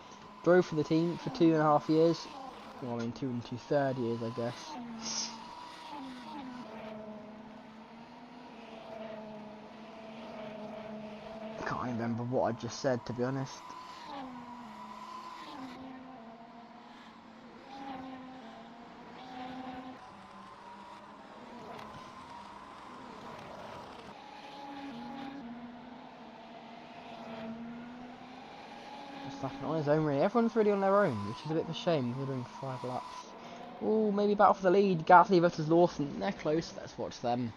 Speaker 1: drove for the team for 2.5 years. Well, I mean 2 and 2/3 years, I guess. I can't remember what I just said, to be honest. Verstappen on his own really. Everyone's really on their own, which is a bit of a shame. We're doing 5 laps. Oh, maybe battle for the lead. Gasly versus Lawson. They're close. Let's watch them.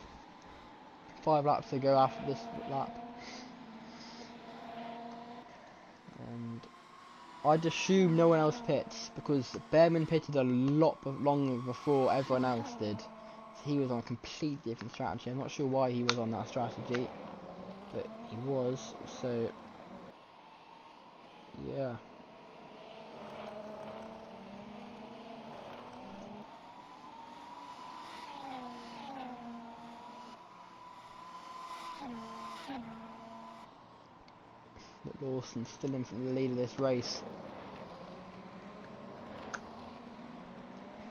Speaker 1: 5 laps to go after this lap. And I'd assume no one else pits, because Behrman pitted a lot longer before everyone else did. So he was on a completely different strategy. I'm not sure why he was on that strategy, but he was, so yeah. But Lawson still in front of the lead of this race.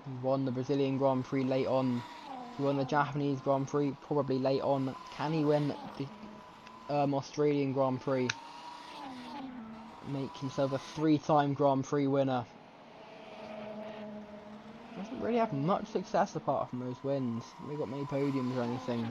Speaker 1: He won the Brazilian Grand Prix late on. He won the Japanese Grand Prix probably late on. Can he win the Australian Grand Prix? Make himself a 3-time Grand Prix winner. Doesn't really have much success apart from those wins. We got many podiums or anything.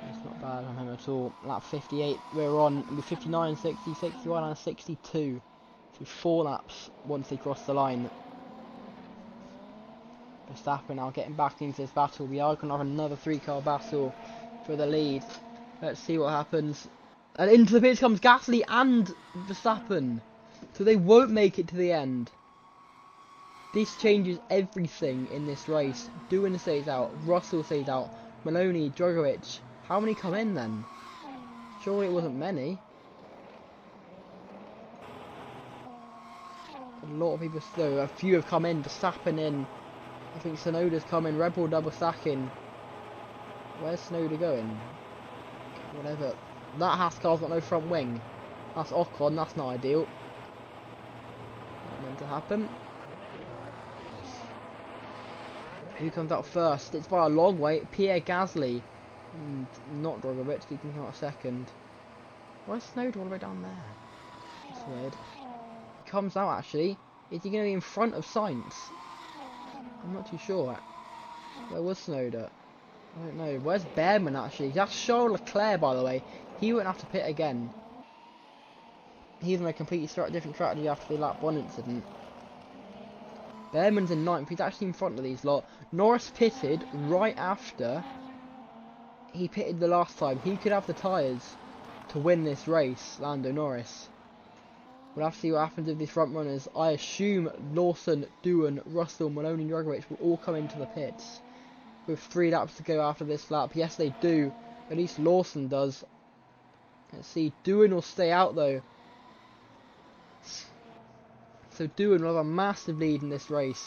Speaker 1: It's not bad on him at all. Lap 58 we're on with 59, 60, 61 and 62. So 4 laps once they cross the line. Verstappen now getting back into this battle. We are going to have another 3-car battle for the lead. Let's see what happens. And into the pits comes Gasly and Verstappen. So they won't make it to the end. This changes everything in this race. Doohan stays out. Russell stays out. Maloney, Drogovic. How many come in then? Surely it wasn't many. A lot of people still. A few have come in. Verstappen in. I think Tsunoda's coming. Red Bull double stacking. Where's Tsunoda going? Whatever. That Haas car's got no front wing. That's Ocon. That's not ideal. Not meant to happen. Who comes out first? It's by a long way. Pierre Gasly. Not Drogovic. He can come out second. Where's Tsunoda all the way down there? That's weird. He comes out actually. Is he going to be in front of Sainz? I'm not too sure. Where was Tsunoda? I don't know. Where's Behrman actually? That's Charles Leclerc, by the way. He won't have to pit again. He's on a completely different strategy after the lap 1 incident. Behrman's in 9th. He's actually in front of these lot. Norris pitted right after he pitted the last time. He could have the tyres to win this race, Lando Norris. We'll have to see what happens with these front runners. I assume Lawson, Doohan, Russell, Maloney and Drogovic will all come into the pits with 3 laps to go after this lap. Yes, they do. At least Lawson does. Let's see. Doohan will stay out though. So Doohan will have a massive lead in this race.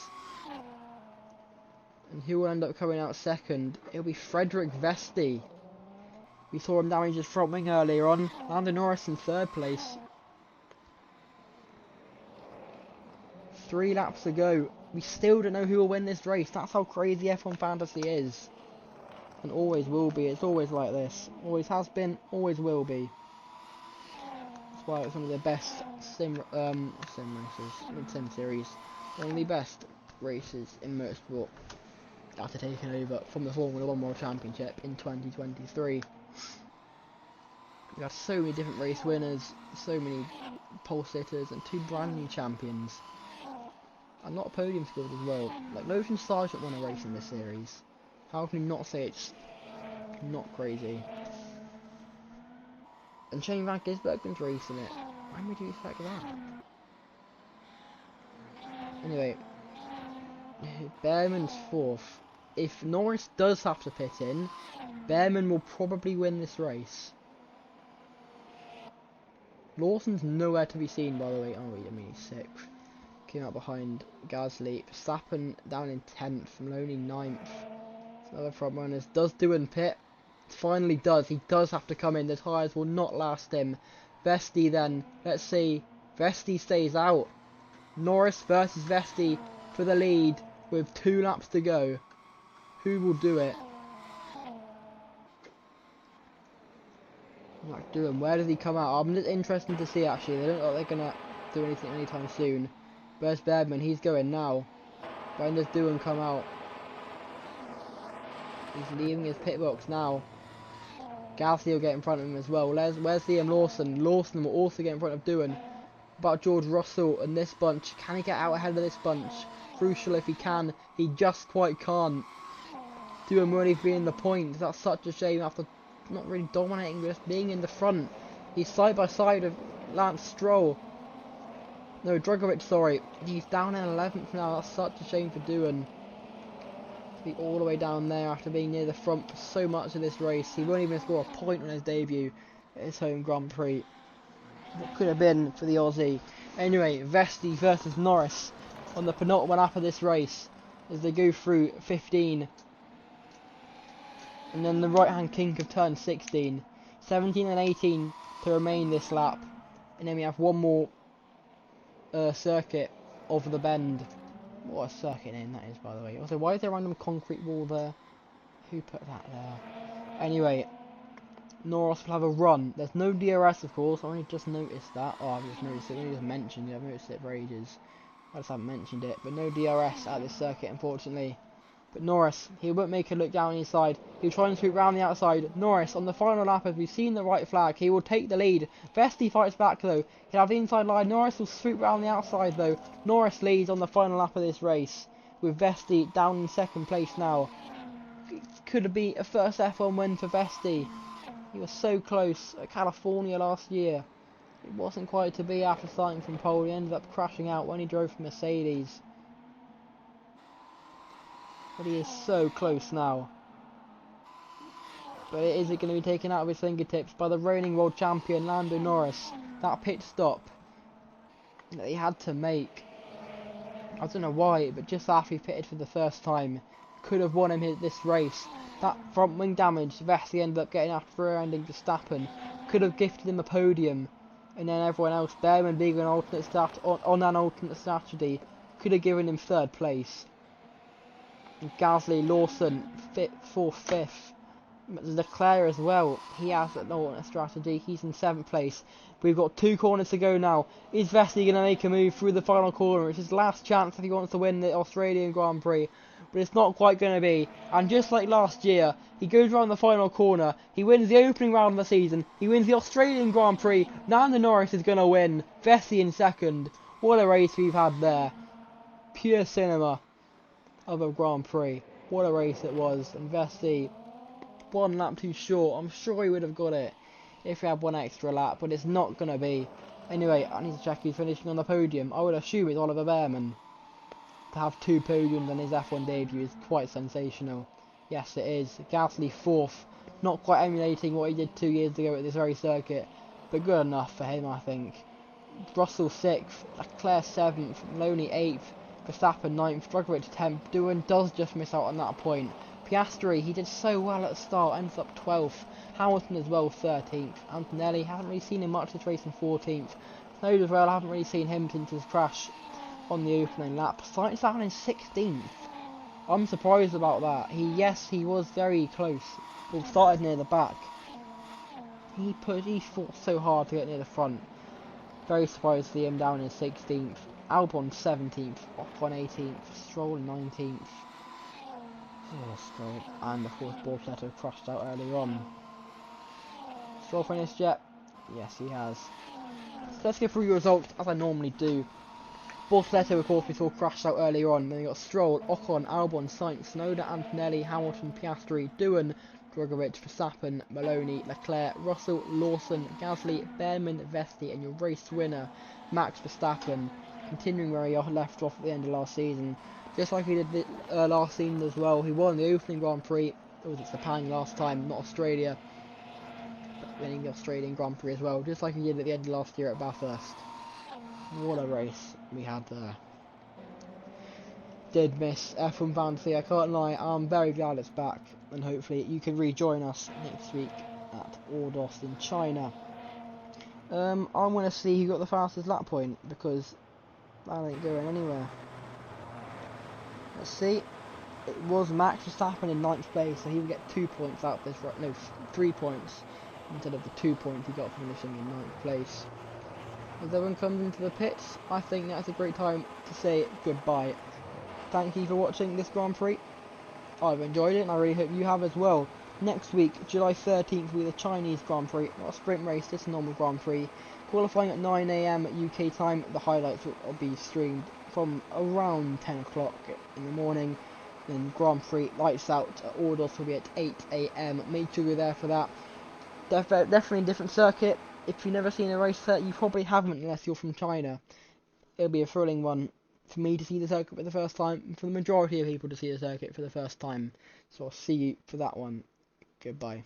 Speaker 1: And who will end up coming out second? It'll be Frederick Vesti. We saw him damage his front wing earlier on. Lando Norris in 3rd place. 3 laps to go. We still don't know who will win this race. That's how crazy F1 fantasy is. And always will be. It's always like this. Always has been, always will be. That's why it's one of the best sim series. One of the best races in motorsport after taking over from the Formula 1 World Championship in 2023. We had so many different race winners, so many pole sitters and 2 brand new champions. And a lot of podium scores as well. Like Logan Sargent won a race in this series. How can you not say it's not crazy? And Shane Van Gisbergen's racing it. Why would you expect that? Anyway, Behrman's 4th. If Norris does have to pit in, Behrman will probably win this race. Lawson's nowhere to be seen, by the way. Oh, I mean, he's 6th. Came out behind Gasly. Verstappen down in 10th. Maloney 9th. Another front runners. Does Doohan pit? Finally does. He does have to come in. The tyres will not last him. Vesti then. Let's see. Vesti stays out. Norris versus Vesti for the lead with 2 laps to go. Who will do it? Like Doohan, where does he come out? I'm just interested to see actually. They don't look like they're gonna do anything anytime soon. Where's Behrman? He's going now. When does Doohan come out? He's leaving his pit box now. Gasly will get in front of him as well. Where's Liam Lawson? Lawson will also get in front of Doohan. About George Russell and this bunch. Can he get out ahead of this bunch? Crucial if he can. He just quite can't. Doohan won't even be in the points. That's such a shame after not really dominating, but just being in the front. He's side by side with Lance Stroll. No, Drogovic, sorry. He's down in 11th now. That's such a shame for Doohan. To be all the way down there after being near the front for so much of this race. He won't even score a point on his debut at his home Grand Prix. what could have been for the Aussie. Anyway, Vesti versus Norris on the penultimate lap of this race as they go through 15. And then the right hand kink of turn 16. 17 and 18 to remain this lap. And then we have one more circuit of the bend. What a circuit name that is, by the way. Also, why is there a random concrete wall there? Who put that there? Anyway, Norris will have a run. There's no DRS, of course. I only just noticed that. Oh, I've just noticed it. I only just mentioned it. I've noticed it for ages. I just haven't mentioned it. But no DRS at this circuit, unfortunately. But Norris, he won't make a look down his side. He'll try and sweep round the outside. Norris, on the final lap, as we've seen the right flag, he will take the lead. Vesti fights back, though. He'll have the inside line. Norris will sweep round the outside, though. Norris leads on the final lap of this race, with Vesti down in second place now. It could be a first F1 win for Vesti. He was so close at California last year. It wasn't quite to be after starting from pole. He ended up crashing out when he drove for Mercedes. But he is so close now. But is it going to be taken out of his fingertips by the reigning world champion Lando Norris? That pit stop that he had to make, I don't know why, but just after he pitted for the first time, could have won him this race. That front wing damage, Vesti ended up getting after rear-ending Verstappen, could have gifted him a podium, and then everyone else, Behrman being an alternate on an alternate strategy, could have given him third place. Gasly, Lawson, 4th, 5th. Leclerc as well, he has an alternate strategy, he's in 7th place. We've got 2 corners to go now. Is Vesti going to make a move through the final corner? It's his last chance if he wants to win the Australian Grand Prix. But it's not quite going to be. And just like last year, he goes around the final corner, he wins the opening round of the season, he wins the Australian Grand Prix. Lando Norris is going to win, Vesti in second. What a race we've had there. Pure cinema of a Grand Prix. What a race it was. And Vesti, 1 lap too short. I'm sure he would have got it if he had 1 extra lap, but it's not going to be. Anyway, I need to check who's finishing on the podium. I would assume it's Oliver Behrman. To have 2 podiums on his F1 debut is quite sensational. Yes, it is. Gasly 4th. Not quite emulating what he did 2 years ago at this very circuit, but good enough for him, I think. Russell 6th. Leclerc 7th. Maloney 8th. Verstappen 9th. Drogovic 10th. Doohan does just miss out on that point. Piastri, he did so well at the start, ends up 12th. Hamilton as well, 13th. Antonelli, haven't really seen him much this race, in 14th. Snowden as well, haven't really seen him since his crash on the opening lap. Sainz down in 16th. I'm surprised about that. He was very close. He started near the back. He fought so hard to get near the front. Very surprised to see him down in 16th. Albon 17th, Ocon 18th, Stroll 19th. Oh, Stroll. And of course Bortoletto crashed out earlier on. Stroll finished yet? Yes, he has. So let's go through the results as I normally do. Bortoletto, of course, we saw crashed out earlier on. Then we got Stroll, Ocon, Albon, Sainz, Tsunoda, Antonelli, Hamilton, Piastri, Doohan, Drogovic, Verstappen, Maloney, Leclerc, Russell, Lawson, Gasly, Behrman, Vesti, and your race winner, Max Verstappen, continuing where he left off at the end of last season. Just like he did last season as well, he won the opening Grand Prix. It was at Sepang last time, not Australia, but winning the Australian Grand Prix as well, just like he did at the end of last year at Bathurst. What a race we had there. Did miss F1 Fantasy, I can't lie. I'm very glad it's back, and hopefully you can rejoin us next week at Ordos in China. I'm going to see who got the fastest lap point, because that ain't going anywhere. Let's see. It was Max Verstappen in 9th place, so he would get 2 points out of this. No, 3 points instead of the 2 points he got for finishing in 9th place. As everyone comes into the pits, I think that's a great time to say goodbye. Thank you for watching this Grand Prix. I've enjoyed it, and I really hope you have as well. Next week, July 13th, will be the Chinese Grand Prix, not a sprint race, just a normal Grand Prix. Qualifying at 9 AM UK time, the highlights will be streamed from around 10 o'clock in the morning. Then Grand Prix lights out at Ordos will be at 8 AM. Make sure you're there for that. Definitely a different circuit. If you've never seen a race there, you probably haven't unless you're from China. It'll be a thrilling one for me to see the circuit for the first time, and for the majority of people to see the circuit for the first time. So I'll see you for that one. Goodbye.